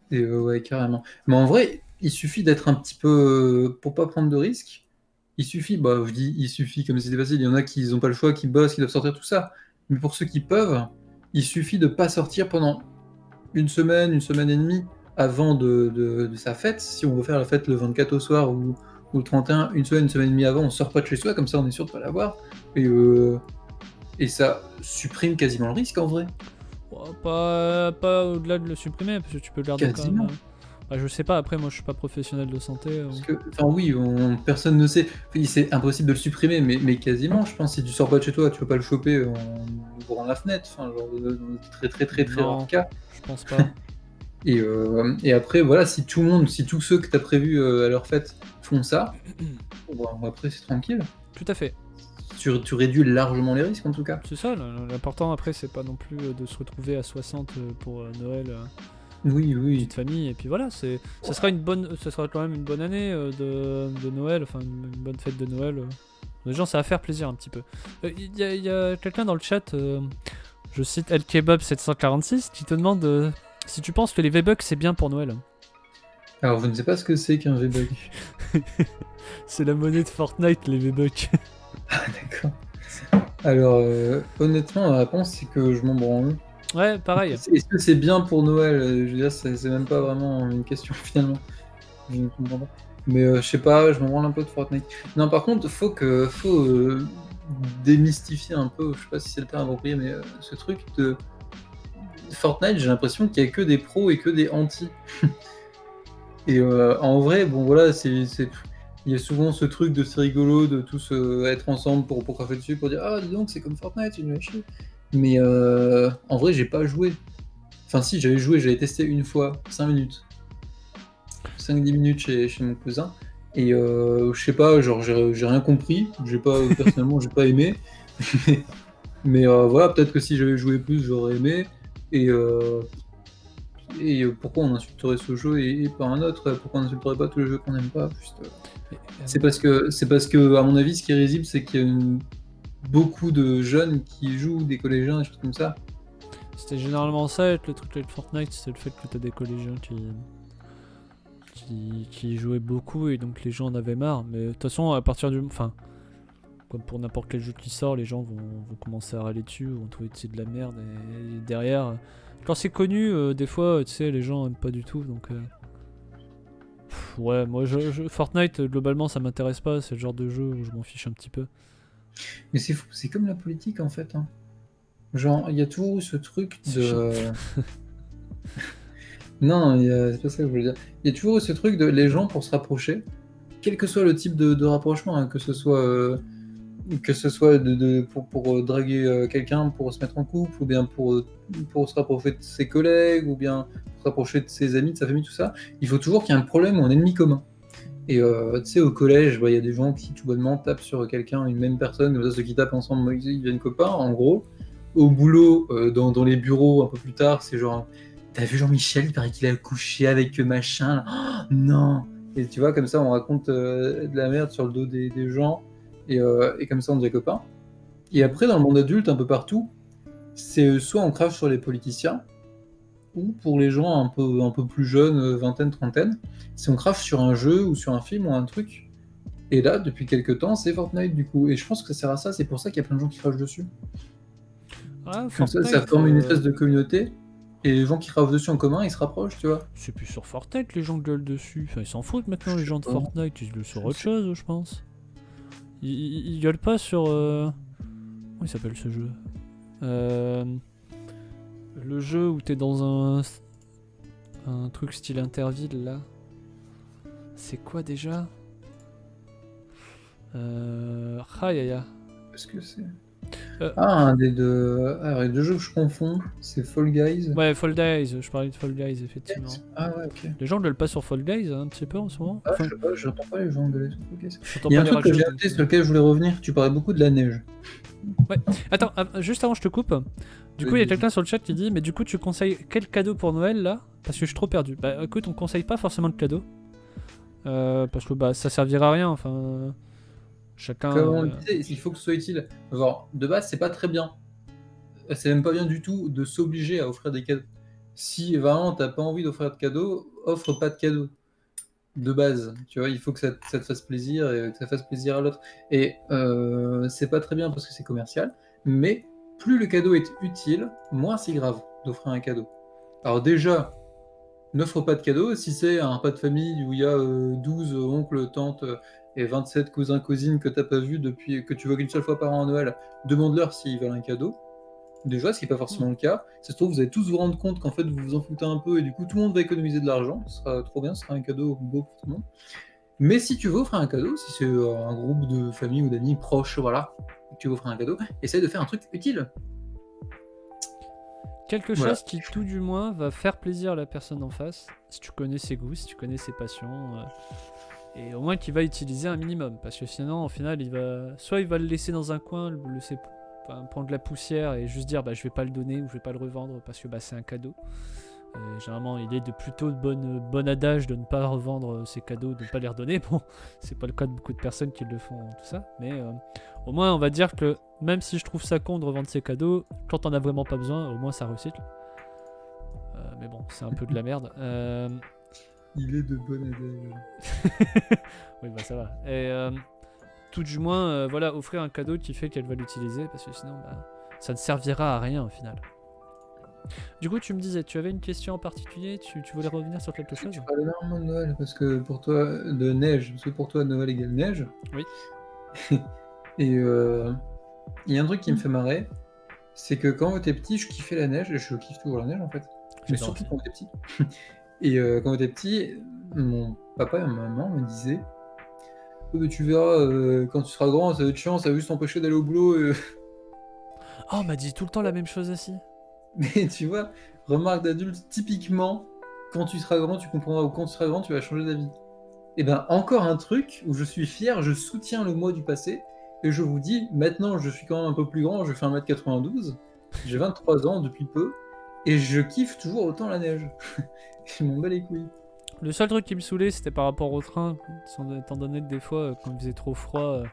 Et ouais, carrément. Mais en vrai, il suffit d'être un petit peu. Pour pas prendre de risques, il suffit, bah, je dis il suffit comme si c'était facile. Il y en a qui n'ont pas le choix, qui bossent, qui doivent sortir, tout ça. Mais pour ceux qui peuvent, il suffit de pas sortir pendant une semaine et demie avant de sa fête. Si on veut faire la fête le 24 au soir ou le 31, une semaine et demie avant, on sort pas de chez soi, comme ça on est sûr de pas l'avoir. Et ça supprime quasiment le risque en vrai. Pas au-delà de le supprimer, parce que tu peux le garder quand même. Bah, je sais pas, après moi je suis pas professionnel de santé. Parce que, enfin oui, personne ne sait. C'est impossible de le supprimer, mais quasiment, je pense. Si tu sors pas de chez toi, tu peux pas le choper en ouvrant la fenêtre. Enfin, genre, dans très rare cas. Je pense pas. Et après, voilà, si tous ceux que tu as prévus à leur fête font ça, bon, après c'est tranquille. Tout à fait. Tu réduis largement les risques en tout cas. C'est ça, l'important après c'est pas non plus de se retrouver à 60 pour Noël. Oui. Petite famille, et puis voilà, ça sera quand même une bonne année de Noël, enfin une bonne fête de Noël. Les gens, ça va faire plaisir un petit peu. Il y a quelqu'un dans le chat, je cite El Kebab 746, qui te demande si tu penses que les V-Bucks c'est bien pour Noël. Alors, je ne sais pas ce que c'est qu'un V-Buck. C'est la monnaie de Fortnite, les V-Bucks. Ah, d'accord. Alors, honnêtement, la réponse, c'est que je m'en branle. Ouais, pareil. Est-ce que c'est bien pour Noël? Je veux dire, c'est même pas vraiment une question, finalement. Je ne comprends pas. Mais je sais pas, je m'en branle un peu de Fortnite. Non, par contre, faut démystifier un peu, je sais pas si c'est le terme approprié, mais ce truc de Fortnite, j'ai l'impression qu'il y a que des pros et que des anti. Et en vrai, bon voilà, il y a souvent ce truc de c'est rigolo de tous être ensemble pour cracher dessus, pour dire ah dis donc c'est comme Fortnite, c'est une chier. Mais en vrai j'ai pas joué. Enfin si j'avais joué, j'avais testé une fois, 5 minutes. 5-10 minutes chez mon cousin. Et je sais pas, genre j'ai rien compris. Personnellement j'ai pas aimé. Mais voilà, peut-être que si j'avais joué plus, j'aurais aimé. Et pourquoi on insulterait ce jeu et pas un autre? Pourquoi on n'insulterait pas tous les jeux qu'on n'aime pas? C'est parce que, à mon avis, ce qui est risible, c'est qu'il y a beaucoup de jeunes qui jouent, des collégiens, des choses comme ça. C'était généralement ça, le truc avec Fortnite, c'est le fait que t'as des collégiens qui y jouait beaucoup et donc les gens en avaient marre. Mais de toute façon, à partir du. Enfin, comme pour n'importe quel jeu qui sort, les gens vont commencer à râler dessus, vont trouver que c'est de la merde. Et derrière, quand c'est connu, des fois, tu sais, les gens aiment pas du tout. Donc, ouais, moi, Fortnite, globalement, ça m'intéresse pas. C'est le genre de jeu où je m'en fiche un petit peu. Mais c'est fou, c'est comme la politique en fait, hein. Genre, il y a toujours eu ce truc C'est de. Non, c'est pas ça que je voulais dire. Il y a toujours eu ce truc de les gens pour se rapprocher, quel que soit le type de rapprochement, hein, que ce soit pour draguer quelqu'un, pour se mettre en couple, ou bien pour se rapprocher de ses collègues, ou bien pour se rapprocher de ses amis, de sa famille, tout ça, il faut toujours qu'il y ait un problème ou un ennemi commun. Et tu sais, au collège, bah, il y a des gens qui tout bonnement tapent sur quelqu'un, une même personne, comme ça, ceux qui tapent ensemble, ils deviennent copains, en gros. Au boulot, dans les bureaux, un peu plus tard, c'est genre, t'as vu Jean-Michel, il paraît qu'il a couché avec machin, là. Oh, non! Et tu vois, comme ça, on raconte de la merde sur le dos des gens, et comme ça, on devient copains. Et après, dans le monde adulte, un peu partout, c'est soit on crache sur les politiciens, ou pour les gens un peu plus jeunes, vingtaine, trentaine, si on crache sur un jeu ou sur un film ou un truc. Et là, depuis quelques temps, c'est Fortnite du coup. Et je pense que ça sert à ça, c'est pour ça qu'il y a plein de gens qui crachent dessus. Ah, Comme ça Fortnite, forme une espèce de communauté, et les gens qui crachent dessus en commun, ils se rapprochent, tu vois. c'est plus sur Fortnite les gens gueulent dessus. Enfin, ils s'en foutent maintenant, Je les sais gens de pas. Fortnite. Ils gueulent sur Je autre sais. chose, je pense. Ils gueulent pas sur. Comment il s'appelle ce jeu Le jeu où t'es dans un truc style Interville là. C'est quoi déjà Aïe aïe aïe. Qu'est-ce que c'est? Euh, Un des deux. Alors, les deux jeux que je confonds, c'est Fall Guys. Ouais, Fall Guys, je parlais de Fall Guys effectivement. Ah ouais, ok. Les gens gueulent pas sur Fall Guys un petit peu en ce moment. Ah, Enfin, je sais pas, j'entends pas les gens gueuler sur Fall Guys. j'entends Il y a pas un les truc que rageux. j'ai noté sur lequel je voulais revenir. Tu parlais beaucoup de la neige. Attends, juste avant je te coupe. Du coup, il y a quelqu'un sur le chat qui dit mais du coup, tu conseilles quel cadeau pour Noël là? Parce que je suis trop perdu. Bah écoute, on conseille pas forcément de cadeau. Parce que bah ça servira à rien. Enfin, chacun. Comme on le disait, il faut que ce soit utile. Genre, de base, c'est pas très bien. C'est même pas bien du tout de s'obliger à offrir des cadeaux. Si vraiment t'as pas envie d'offrir de cadeaux, offre pas de cadeaux. De base, tu vois, il faut que ça te fasse plaisir et que ça fasse plaisir à l'autre. Et c'est pas très bien parce que c'est commercial, mais plus le cadeau est utile, moins c'est grave d'offrir un cadeau. Alors déjà, n'offre pas de cadeau. Si c'est un repas de famille où il y a 12 oncles, tantes et 27 cousins, cousines que t'as pas vu depuis que tu vois qu'une seule fois par an à Noël, demande-leur s'ils veulent un cadeau. Déjà, ce qui n'est pas forcément le cas. Ça se trouve, vous allez tous vous rendre compte qu'en fait, vous vous en foutez un peu et du coup, tout le monde va économiser de l'argent. Ce sera trop bien, ce sera un cadeau beau pour tout le monde. Mais si tu veux offrir un cadeau, si c'est un groupe de famille ou d'amis proches, voilà, que tu veux offrir un cadeau, essaye de faire un truc utile. Quelque Voilà. chose qui, tout du moins, va faire plaisir à la personne en face, si tu connais ses goûts, si tu connais ses passions, et au moins qu'il va utiliser un minimum, parce que sinon, au final, soit il va le laisser dans un coin, le laisser prendre de la poussière et juste dire bah je vais pas le donner ou je vais pas le revendre parce que bah c'est un cadeau. Généralement, il est de plutôt bon adage de ne pas revendre ses cadeaux, de ne pas les redonner. Bon, c'est pas le cas de beaucoup de personnes qui le font, tout ça. Mais au moins, on va dire que même si je trouve ça con de revendre ses cadeaux, quand on a vraiment pas besoin, au moins ça recycle. Mais bon, c'est un peu de la merde. Il est de bon adage. Oui, bah ça va. Et tout du moins, voilà, offrir un cadeau qui fait qu'elle va l'utiliser, parce que sinon, bah, ça ne servira à rien au final. Du coup, tu me disais, tu avais une question en particulier, tu voulais revenir sur quelque chose? Tu parles énormément de Noël, parce que pour toi, de neige, parce que pour toi, Noël égale neige. Oui. Et il y a un truc qui me fait marrer, c'est que quand j'étais petit, je kiffais la neige, et je kiffe toujours la neige en fait. Mais J'adore surtout aussi. quand j'étais petit. Et quand j'étais petit, mon papa et ma maman me disaient oh, mais tu verras, quand tu seras grand, ça va être chiant, ça va juste t'empêcher d'aller au boulot. Oh, on m'a dit tout le temps la même chose aussi. Mais tu vois, remarque d'adulte, typiquement, quand tu seras grand, tu comprendras, ou quand tu seras grand, tu vas changer d'avis. Et ben encore un truc où je suis fier, je soutiens le moi du passé, et je vous dis, maintenant je suis quand même un peu plus grand, je fais 1m92, j'ai 23 ans depuis peu, et je kiffe toujours autant la neige. Je m'en bats les couilles. Le seul truc qui me saoulait, c'était par rapport au train, étant donné que des fois, quand il faisait trop froid,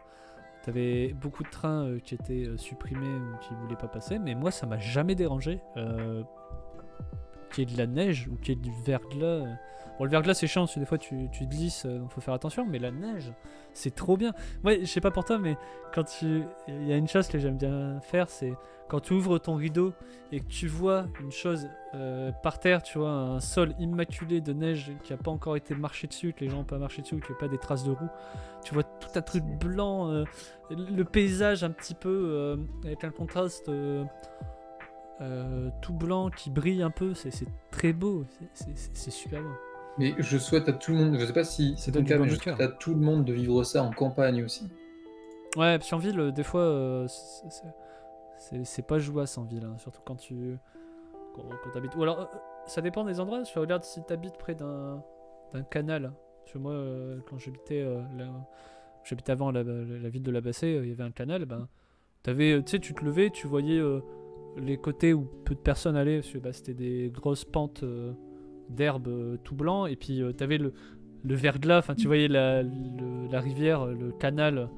t'avais beaucoup de trains qui étaient supprimés ou qui voulaient pas passer, mais moi ça m'a jamais dérangé. qu'il y ait de la neige ou qu'il y ait du verglas. Bon, le verglas c'est chiant parce que des fois tu glisses, donc faut faire attention, mais la neige, c'est trop bien. Moi, je sais pas pour toi, mais il y a une chose que j'aime bien faire, c'est quand tu ouvres ton rideau et que tu vois une chose par terre, tu vois, un sol immaculé de neige qui a pas encore été marché dessus, que les gens ont pas marché dessus, qu'il n'y a pas des traces de roues. Tu vois tout un truc blanc, le paysage un petit peu avec un contraste. Tout blanc qui brille un peu, c'est très beau, c'est super beau. Mais je souhaite à tout le monde, je sais pas si c'est ton donne du cas, baume mais au je souhaite cœur. à tout le monde de vivre ça en campagne aussi. Ouais, puis en ville, des fois, c'est pas jouable en ville, hein, surtout quand t'habites. Ou alors, ça dépend des endroits. Je regarde si t'habites près d'un canal. Parce que moi, quand j'habitais avant la ville de La Bassée, il y avait un canal. Ben, tu sais, tu te levais, tu voyais les côtés où peu de personnes allaient, parce que bah, c'était des grosses pentes d'herbe tout blanc, et puis t'avais le verglas, enfin tu voyais la rivière, le canal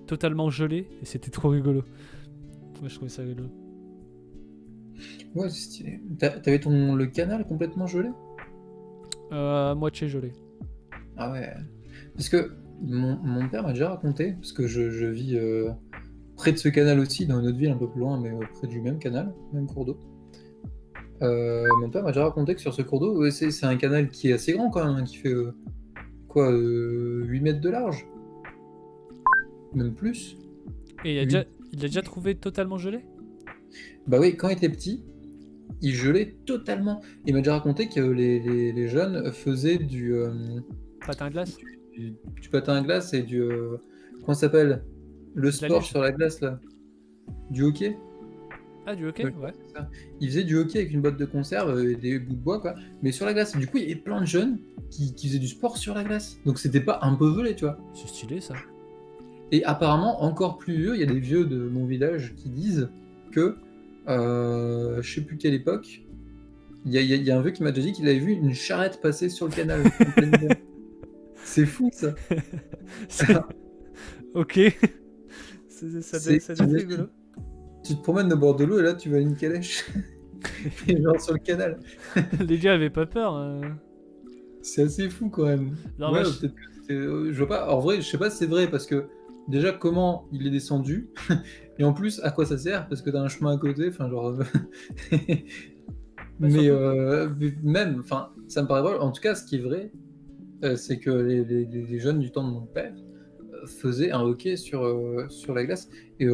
totalement gelé, et c'était trop rigolo. Moi je trouvais ça rigolo. Ouais, c'est stylé. T'avais le canal complètement gelé? À moitié gelé. Ah ouais. Parce que mon père m'a déjà raconté, parce que je vis près de ce canal aussi, dans une autre ville un peu plus loin, mais près du même canal, même cours d'eau. Mon père m'a déjà raconté que sur ce cours d'eau, ouais, c'est un canal qui est assez grand quand même, hein, qui fait 8 mètres de large, même plus. Et Huit- il a déjà trouvé totalement gelé. Bah oui, quand il était petit, il gelait totalement. Il m'a déjà raconté que les jeunes faisaient Patin à glace. du patin à glace et comment ça s'appelle? Le De la sport luge. sur la glace là. Du hockey? Ah, du hockey, Ouais, ouais. c'est ça. Il faisait du hockey avec une boîte de conserve et des bouts de bois, quoi. Mais sur la glace. Du coup, il y avait plein de jeunes qui faisaient du sport sur la glace. Donc c'était pas un peu volé, tu vois. C'est stylé ça. Et apparemment, encore plus vieux, il y a des vieux de mon village qui disent que, je sais plus quelle époque, il y a un vieux qui m'a déjà dit qu'il avait vu une charrette passer sur le canal en plein hiver. C'est fou, ça. Ok. Ça doit être rigolo. Tu te promènes au bord de l'eau et là, tu vois une calèche. Et genre sur le canal. Les gars avaient pas peur. C'est assez fou quand même. Non, Ouais, moi, peut-être que je vois pas. En vrai, je sais pas si c'est vrai parce que déjà comment il est descendu et en plus à quoi ça sert parce que t'as un chemin à côté. Enfin genre. bah, Mais surtout. même, enfin, ça me paraît vrai. En tout cas, ce qui est vrai, c'est que les jeunes du temps de mon père faisaient un hockey sur la glace. Et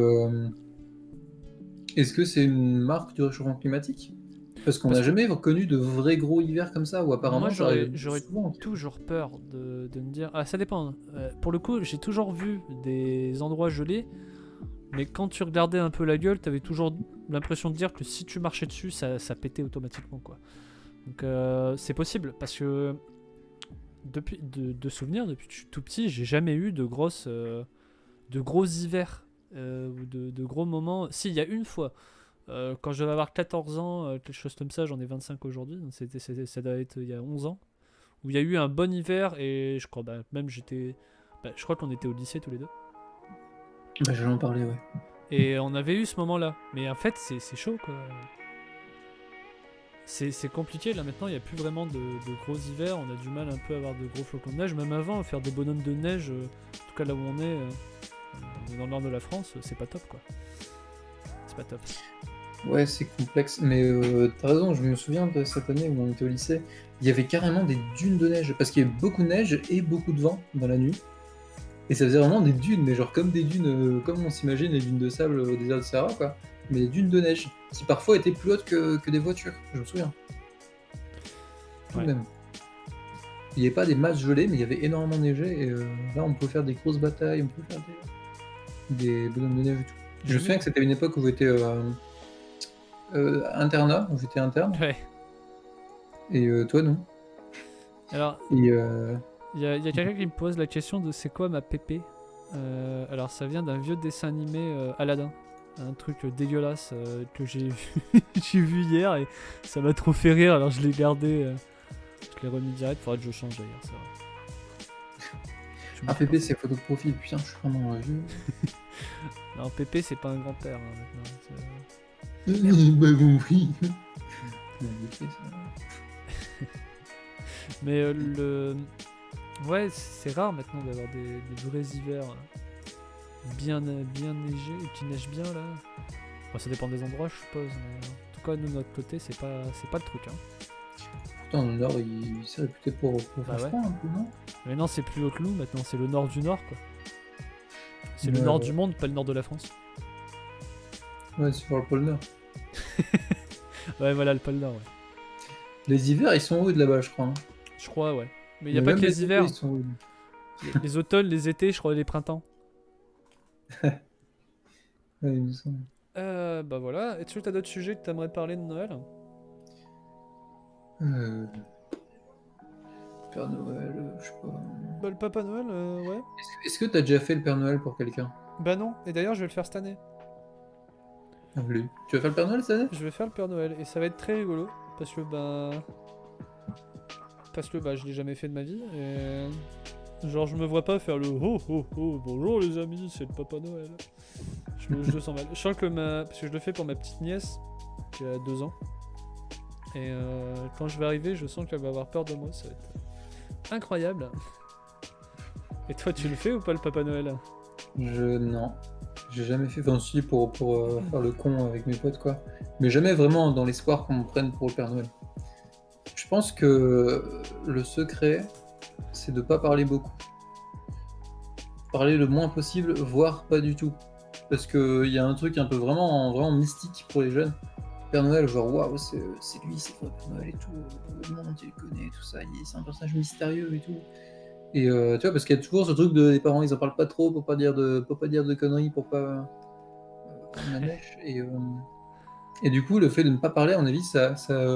est-ce que c'est une marque du réchauffement climatique? Parce qu'on Parce n'a que jamais connu de vrais gros hivers comme ça, où moi, apparemment ça arrive j'aurais souvent. toujours peur de me dire. Ah, ça dépend, hein. Pour le coup, j'ai toujours vu des endroits gelés, mais quand tu regardais un peu la gueule, t'avais toujours l'impression de dire que si tu marchais dessus, ça pétait automatiquement, quoi. Donc, c'est possible, parce que de souvenir, depuis que je suis tout petit, j'ai jamais eu de gros hivers ou de gros moments. Si, il y a une fois. Quand je vais avoir 14 ans, quelque chose comme ça, j'en ai 25 aujourd'hui, donc ça doit être il y a 11 ans, où il y a eu un bon hiver et je crois même je crois qu'on était au lycée tous les deux. Bah, j'allais en parler, ouais. Et on avait eu ce moment-là. Mais en fait, c'est chaud quoi. C'est compliqué là maintenant, il n'y a plus vraiment de gros hivers, on a du mal un peu à avoir de gros flocons de neige. Même avant, faire des bonhommes de neige, en tout cas là où on est, dans le nord de la France, c'est pas top quoi. C'est pas top. Ouais, c'est complexe, mais t'as raison, je me souviens de cette année où on était au lycée, il y avait carrément des dunes de neige, parce qu'il y avait beaucoup de neige et beaucoup de vent dans la nuit, et ça faisait vraiment des dunes, mais genre comme des dunes, comme on s'imagine les dunes de sable au désert de Sahara, quoi, mais des dunes de neige, qui parfois étaient plus hautes que des voitures, je me souviens, tout de Ouais. même. Il n'y avait pas des masses gelées, mais il y avait énormément neigé, et là on pouvait faire des grosses batailles, on pouvait faire des bonhommes de neige et tout. Je me souviens que c'était une époque où j'étais internat, où j'étais interne, Ouais. et toi non. Alors, Et il y a quelqu'un qui me pose la question de c'est quoi ma pépé. Alors ça vient d'un vieux dessin animé Aladdin, un truc dégueulasse que j'ai vu, j'ai vu hier et ça m'a trop fait rire. Alors je l'ai gardé, je l'ai remis direct. Faudrait que je change d'ailleurs. C'est vrai. ah, Pépé, c'est photo de profil, putain, je suis vraiment vieux. Non, Pépé c'est pas un grand-père hein, maintenant. Bah oui. plus l'été, ça. Mais ouais, c'est rare maintenant d'avoir des vrais hivers bien neigés, qui neigent bien là. Bon, ça dépend des endroits, je suppose, mais en tout cas, nous, de notre côté, c'est pas le truc. Hein. Pourtant, le nord, il s'est réputé pour Bah faire ouais. froid un peu, non? Mais non, c'est plus Haute-Loup, maintenant, c'est le nord du nord, quoi. C'est le Ouais, nord ouais. du monde, pas le nord de la France. Ouais, c'est pour le pôle nord. Ouais, voilà, le pôle nord, ouais. Les hivers, ils sont rudes là-bas, je crois. Hein. Je crois, ouais. Mais il y a Mais pas même que les étés, hivers. ils sont rudes. Les automnes, les étés, je crois, et les printemps. Ouais, il me semble. Bah voilà. Est-ce que t'as d'autres sujets que t'aimerais parler de Noël? Euh, Père Noël, je sais pas. Bah, le Papa Noël, ouais. Est-ce que t'as déjà fait le Père Noël pour quelqu'un? Bah non. Et d'ailleurs, je vais le faire cette année. Ah, lui. Tu vas faire le Père Noël cette année? Je vais faire le Père Noël. Et ça va être très rigolo. Parce que, bah, je l'ai jamais fait de ma vie. Et. Genre, je me vois pas faire le ho ho ho, bonjour les amis, c'est le Papa Noël. Je le sens mal. Je sens que parce que je le fais pour ma petite nièce, qui a 2 ans. Et quand je vais arriver, je sens qu'elle va avoir peur de moi, ça va être incroyable. Et toi, tu le fais ou pas le Papa Noël? Non. J'ai jamais fait. Enfin, si, pour faire le con avec mes potes, quoi. Mais jamais vraiment dans l'espoir qu'on me prenne pour le Père Noël. Je pense que le secret, c'est de pas parler beaucoup. Parler le moins possible, voire pas du tout. Parce qu'il y a un truc un peu vraiment mystique pour les jeunes. Père Noël, genre waouh, c'est lui, c'est quoi Père Noël et tout. Le monde, il le connaît, tout ça. C'est un personnage mystérieux et tout. Et tu vois, parce qu'il y a toujours ce truc les parents, ils en parlent pas trop pour pas dire de conneries, pour pas prendre la mèche. Et du coup, le fait de ne pas parler, à mon avis, ça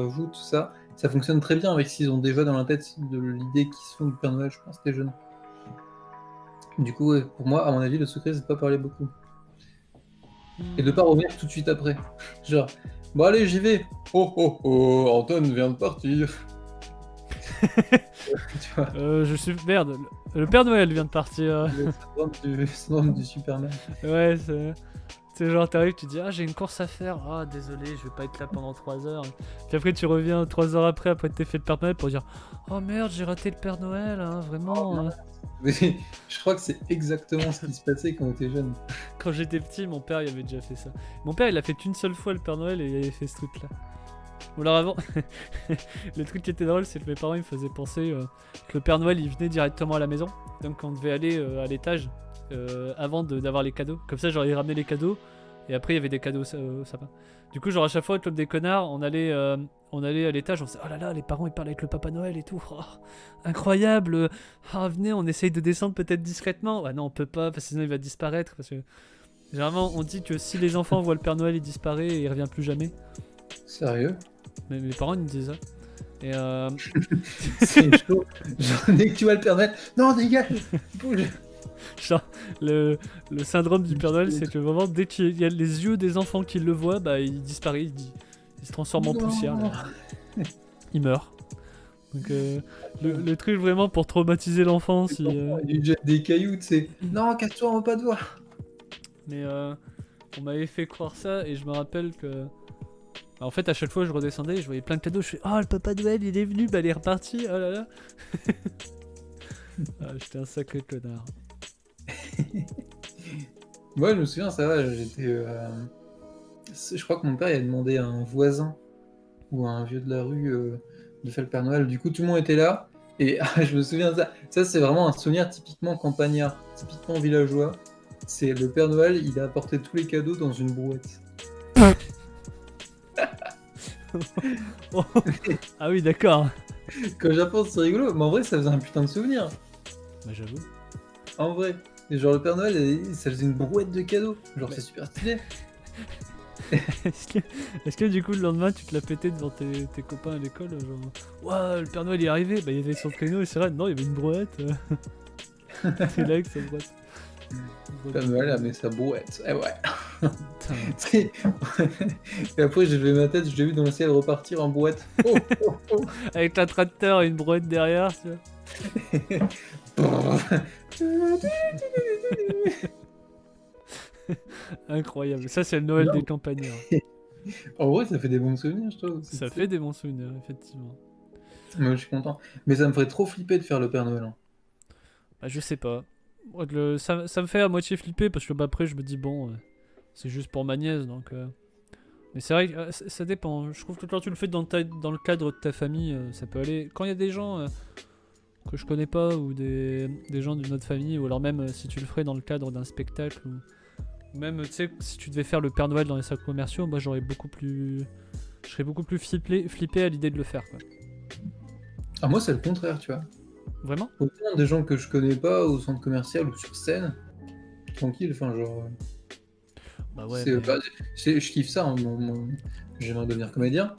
joue tout ça. Ça fonctionne très bien avec ce qu'ils ont déjà dans la tête de l'idée qu'ils se font du Père Noël, je pense, les jeunes. Du coup, ouais, pour moi, à mon avis, le secret, c'est de pas parler beaucoup. Et de pas revenir tout de suite après. Genre, bon allez, j'y vais. Oh oh oh, Antoine vient de partir. Tu vois, Je suis. Merde, le Père Noël vient de partir. le syndrome du Superman. Ouais, c'est. Tu sais, genre, t'arrives, tu dis, ah, j'ai une course à faire. Ah, désolé, je vais pas être là pendant 3 heures. Puis après, tu reviens 3 heures après que t'aies fait le Père Noël pour dire, oh merde, j'ai raté le Père Noël, hein, vraiment. Hein. Mais je crois que c'est exactement ce qui se passait quand on était jeune. Quand j'étais petit, mon père, il avait déjà fait ça. Mon père, il a fait qu'une seule fois le Père Noël et il avait fait ce truc-là. Ou alors avant, le truc qui était drôle, c'est que mes parents, ils me faisaient penser que le Père Noël, il venait directement à la maison. Donc on devait aller à l'étage avant d'avoir les cadeaux. Comme ça, genre, ils ramenaient les cadeaux. Et après, il y avait des cadeaux au sapin. Du coup, genre, à chaque fois, comme des connards, on allait à l'étage, on faisait, oh là là, les parents, ils parlent avec le Papa Noël et tout. Oh, incroyable. Ah, venez, on essaye de descendre peut-être discrètement. Ouais, non, on peut pas, parce que sinon, il va disparaître. Parce que généralement, on dit que si les enfants voient le Père Noël, il disparaît et il revient plus jamais. Sérieux? Mais mes parents, ils me disaient ça. Et C'est chaud. Genre, dès que tu vois le Père Noël, non, dégage, bouge. genre, le syndrome du Père Noël, c'est que vraiment, dès qu'il y a les yeux des enfants qui le voient, bah, il disparaît, il se transforme en Non. poussière. Là. Il meurt. Donc, le truc vraiment pour traumatiser l'enfant. Si, Il lui jette des cailloux, tu sais. Non, casse-toi, on va pas te voir. Mais on m'avait fait croire ça et je me rappelle que. En fait, à chaque fois, je redescendais, je voyais plein de cadeaux. Je fais, oh, le Papa Noël, il est venu, bah, il est reparti. Oh là là. Ah, j'étais un sacré connard. Moi, je me souviens, ça va, j'étais. Je crois que mon père il a demandé à un voisin ou à un vieux de la rue de faire le Père Noël. Du coup, tout le monde était là. Et je me souviens de ça. Ça, c'est vraiment un souvenir typiquement campagnard, typiquement villageois. C'est le Père Noël, il a apporté tous les cadeaux dans une brouette. Oh. Ah oui, d'accord. Quand j'apporte, c'est rigolo, mais en vrai, ça faisait un putain de souvenir. Bah, j'avoue. En vrai. Et genre, le Père Noël, ça faisait une brouette de cadeaux. Genre, c'est super stylé. Est-ce que du coup le lendemain tu te l'as pété devant tes copains à l'école genre waouh le Père Noël il est arrivé bah il avait son créneau et c'est vrai non il y avait une brouette c'est là que ça brouette Le Père Noël a mis sa brouette. Eh ouais. putain. Et après, j'ai levé ma tête, je l'ai vu dans le ciel repartir en brouette. Oh, oh, oh. Avec un tracteur et une brouette derrière tu vois. Incroyable ça c'est le Noël Non. des campagnards En vrai, ça fait des bons souvenirs, je trouve. Ça fait des bons souvenirs, effectivement. Moi, je suis content. Mais ça me ferait trop flipper de faire le Père Noël, hein. Bah, je sais pas. Moi, ça me fait à moitié flipper parce que bah, après, je me dis, bon, c'est juste pour ma nièce donc. Mais c'est vrai que ça dépend. Je trouve que quand tu le fais dans le cadre de ta famille, ça peut aller. Quand il y a des gens que je connais pas ou des gens d'une autre famille, ou alors même si tu le ferais dans le cadre d'un spectacle, ou même tu sais, si tu devais faire le Père Noël dans les salles commerciaux, moi je serais beaucoup plus flippé à l'idée de le faire, quoi. Ah, moi, c'est le contraire, tu vois. Vraiment? Autant des gens que je connais pas au centre commercial ou sur scène, tranquille, enfin, genre. Bah ouais, mais. Je kiffe ça, hein, j'aimerais devenir comédien.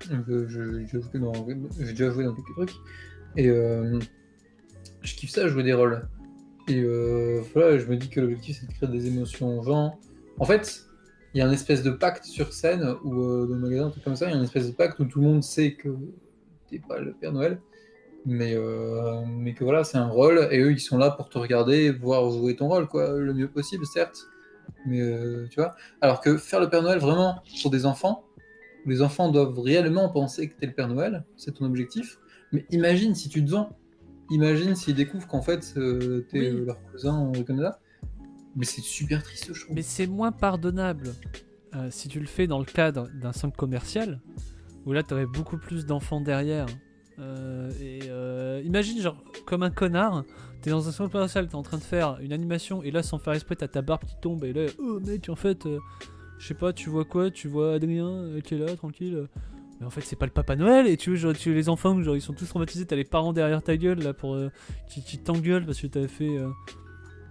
J'ai déjà joué dans quelques trucs. Et je kiffe ça, jouer des rôles. Et voilà, je me dis que l'objectif, c'est de créer des émotions aux gens. En fait, il y a un espèce de pacte sur scène, ou dans le magasin, un truc comme ça, il y a un espèce de pacte où tout le monde sait que t'es pas le Père Noël. Mais que voilà, c'est un rôle, et eux, ils sont là pour te regarder, voir jouer ton rôle, quoi, le mieux possible, certes. Mais tu vois, alors que faire le Père Noël vraiment pour des enfants, où les enfants doivent réellement penser que t'es le Père Noël, c'est ton objectif. Mais imagine si tu te vends, imagine s'ils découvrent qu'en fait t'es Oui, leur cousin au Canada. Mais c'est super triste, je trouve. mais c'est moins pardonnable si tu le fais dans le cadre d'un centre commercial, où là t'aurais beaucoup plus d'enfants derrière. Imagine, genre, comme un connard, t'es dans un centre commercial, t'es en train de faire une animation, et là, sans faire exprès, t'as ta barbe qui tombe, et là, oh mec, en fait, je sais pas, tu vois quoi? Tu vois Adrien qui est là, tranquille. Mais en fait, c'est pas le Papa Noël, et tu vois, genre, les enfants, genre, ils sont tous traumatisés, t'as les parents derrière ta gueule, là, pour qui t'engueulent parce que t'avais fait.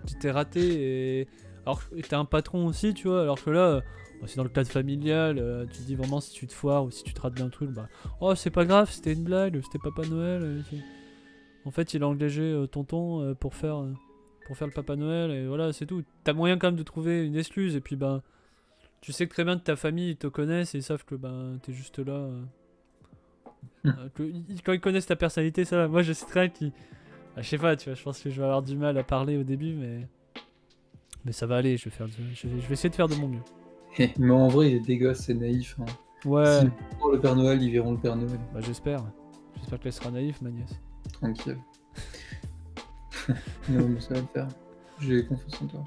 Tu t'es raté, et. Alors, et t'as un patron aussi, tu vois, alors que là. Bah, c'est dans le cadre familial, tu te dis vraiment si tu te foires ou si tu te rates d'un truc, bah oh c'est pas grave, c'était une blague, c'était Papa Noël. En fait il a engagé tonton pour faire le Papa Noël et voilà c'est tout. T'as moyen quand même de trouver une excuse et puis bah tu sais que très bien que ta famille ils te connaissent et ils savent que bah t'es juste là. Quand ils connaissent ta personnalité ça, moi je sais très bien qu'ils... Bah, je sais pas tu vois, je pense que je vais avoir du mal à parler au début mais ça va aller, je vais essayer de faire de mon mieux. Mais en vrai, des gosses, c'est naïf, hein. Ouais, S'ils voient le Père Noël, ils verront le Père Noël. bah j'espère. J'espère qu'elle sera naïve ma nièce. Tranquille. Non, mais ça va le faire. J'ai confiance en toi.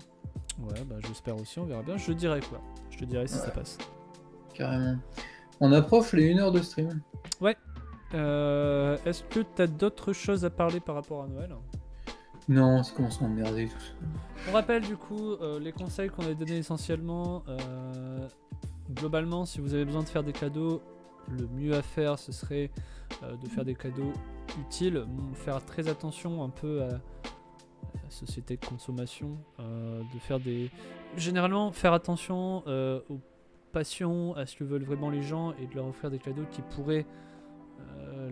Ouais, bah j'espère aussi, on verra bien. Je te dirai quoi. Je te dirai si ça Ouais, passe. carrément. On approche les 1 heure de stream. Ouais. Est-ce que t'as d'autres choses à parler par rapport à Noël? Non, ça commence à emmerder tout ça. On rappelle du coup les conseils qu'on a donnés essentiellement. Globalement, si vous avez besoin de faire des cadeaux, le mieux à faire ce serait de faire des cadeaux utiles. Faire très attention un peu à la société de consommation. De faire des. Généralement, faire attention aux passions, à ce que veulent vraiment les gens et de leur offrir des cadeaux qui pourraient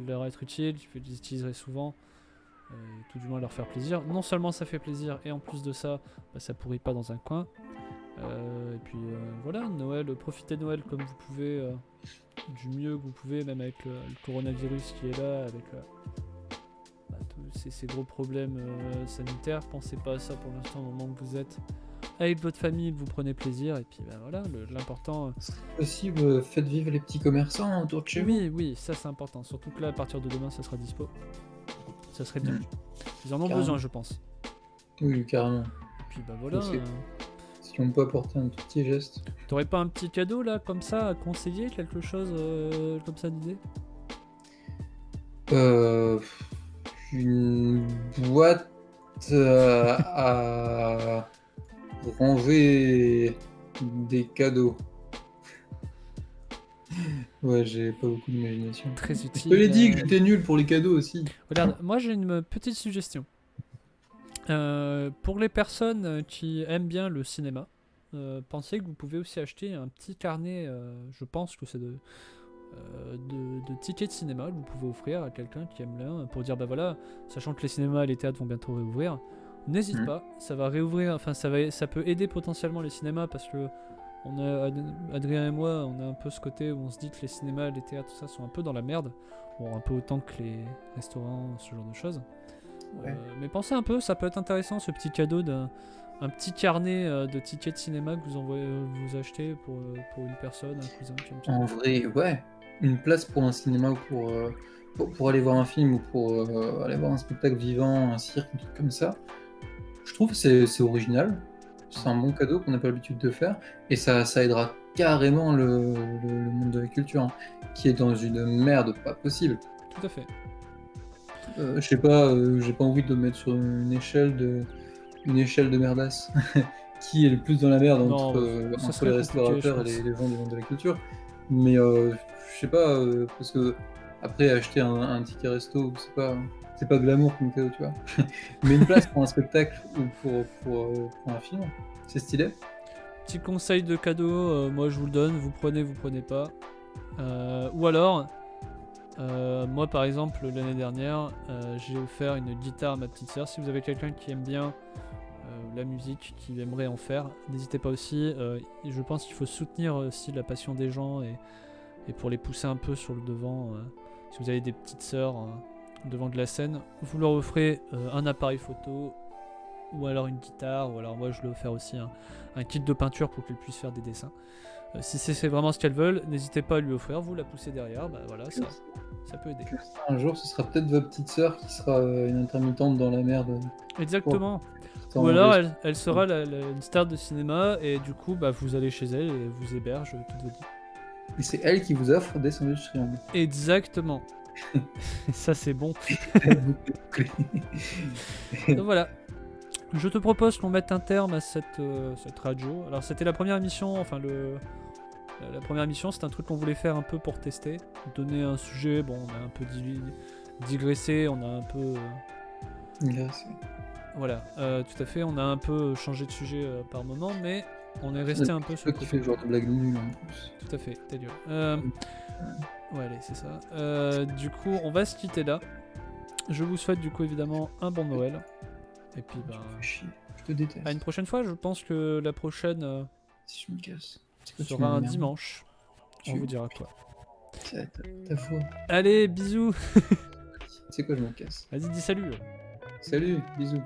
leur être utiles, qu'ils les utiliseraient souvent, tout du moins leur faire plaisir. Non seulement ça fait plaisir et en plus de ça, bah, ça pourrit pas dans un coin. Et puis voilà, Noël, profitez de Noël comme vous pouvez, du mieux que vous pouvez, même avec le coronavirus qui est là, avec bah, tous ces gros problèmes sanitaires. Pensez pas à ça pour l'instant au moment où vous êtes avec votre famille, vous prenez plaisir, et puis bah, voilà, l'important. C'est possible, faites vivre les petits commerçants autour de chez vous. Oui, oui, ça c'est important, surtout que là, à partir de demain, ça sera dispo. Ça serait bien. Ils en ont Carrément. besoin, je pense. Oui, carrément. Et puis bah voilà. Aussi. Si on peut apporter un tout petit geste. T'aurais pas un petit cadeau là, comme ça, à conseiller, quelque chose comme ça d'idée? Une boîte à ranger des cadeaux. Ouais, j'ai pas beaucoup d'imagination. Très Je utile. te l'ai dit que j'étais nul pour les cadeaux aussi. Regarde, moi j'ai une petite suggestion. Pour les personnes qui aiment bien le cinéma, pensez que vous pouvez aussi acheter un petit carnet, je pense que c'est de tickets de cinéma que vous pouvez offrir à quelqu'un qui aime bien pour dire bah voilà, sachant que les cinémas et les théâtres vont bientôt réouvrir, n'hésite pas, ça va réouvrir, enfin ça peut aider potentiellement les cinémas parce que Adrien et moi, on a un peu ce côté où on se dit que les cinémas, les théâtres, tout ça sont un peu dans la merde, bon un peu autant que les restaurants, ce genre de choses. Ouais. Mais pensez un peu, ça peut être intéressant ce petit cadeau un petit carnet de tickets de cinéma que vous achetez pour une personne, un cousin qui aime ça. En vrai, ouais. Une place pour un cinéma ou pour aller voir un film ou pour aller voir un spectacle vivant, un cirque, un truc comme ça. Je trouve que c'est original. C'est un bon cadeau qu'on n'a pas l'habitude de faire. Et ça aidera carrément le monde de la culture, hein, qui est dans une merde pas possible. Tout à fait. Je sais pas, j'ai pas envie de me mettre sur une échelle de merdasse. Qui est le plus dans la merde Non, entre, ça entre serait les compliqué, je restaurateurs et pense. les gens du monde de la culture. Mais je sais pas, parce que après acheter un ticket resto, c'est pas glamour comme cadeau, tu vois. Mais une place pour un spectacle ou pour un film, c'est stylé. Petit conseil de cadeau, moi je vous le donne, vous prenez pas. Ou alors, moi par exemple l'année dernière, j'ai offert une guitare à ma petite sœur. Si vous avez quelqu'un qui aime bien la musique, qui aimerait en faire, n'hésitez pas aussi. Je pense qu'il faut soutenir aussi la passion des gens et pour les pousser un peu sur le devant. Si vous avez des petites sœurs devant de la scène, vous leur offrez un appareil photo ou alors une guitare, ou alors moi je lui ai offert aussi un kit de peinture pour qu'elle puisse faire des dessins. Si c'est vraiment ce qu'elles veulent, n'hésitez pas à lui offrir, vous la poussez derrière, bah voilà, ça peut aider. Un jour, ce sera peut-être votre petite sœur qui sera une intermittente dans la merde. Exactement. Pour Ou alors manger. elle sera une star de cinéma et du coup bah, vous allez chez elle et vous héberge toute votre vie. Et c'est elle qui vous offre des sandwichs triangles. Exactement. Ça c'est bon. Donc voilà. Je te propose qu'on mette un terme à cette radio. Alors c'était la première émission, enfin la première émission, c'est un truc qu'on voulait faire un peu pour tester. Donner un sujet, bon on a un peu digressé, on a un peu... Merci. Voilà, tout à fait, on a un peu changé de sujet par moment, mais on est resté un peu sur Toi le qui côté. fais le genre de blague nulle en plus. Tout à fait, ta gueule. Ouais allez, c'est ça. Du coup, on va se quitter là. Je vous souhaite du coup évidemment un bon Noël. Et puis bah... Tu fais chier. Je te déteste. à une prochaine fois, je pense que la prochaine Si je me casse. C'est quoi, tu sera un m'emmerdes. dimanche. On Tu- vous dira quoi. Ta foi. Allez, bisous. C'est quoi, je me casse. Vas-y, dis salut. Salut, bisous.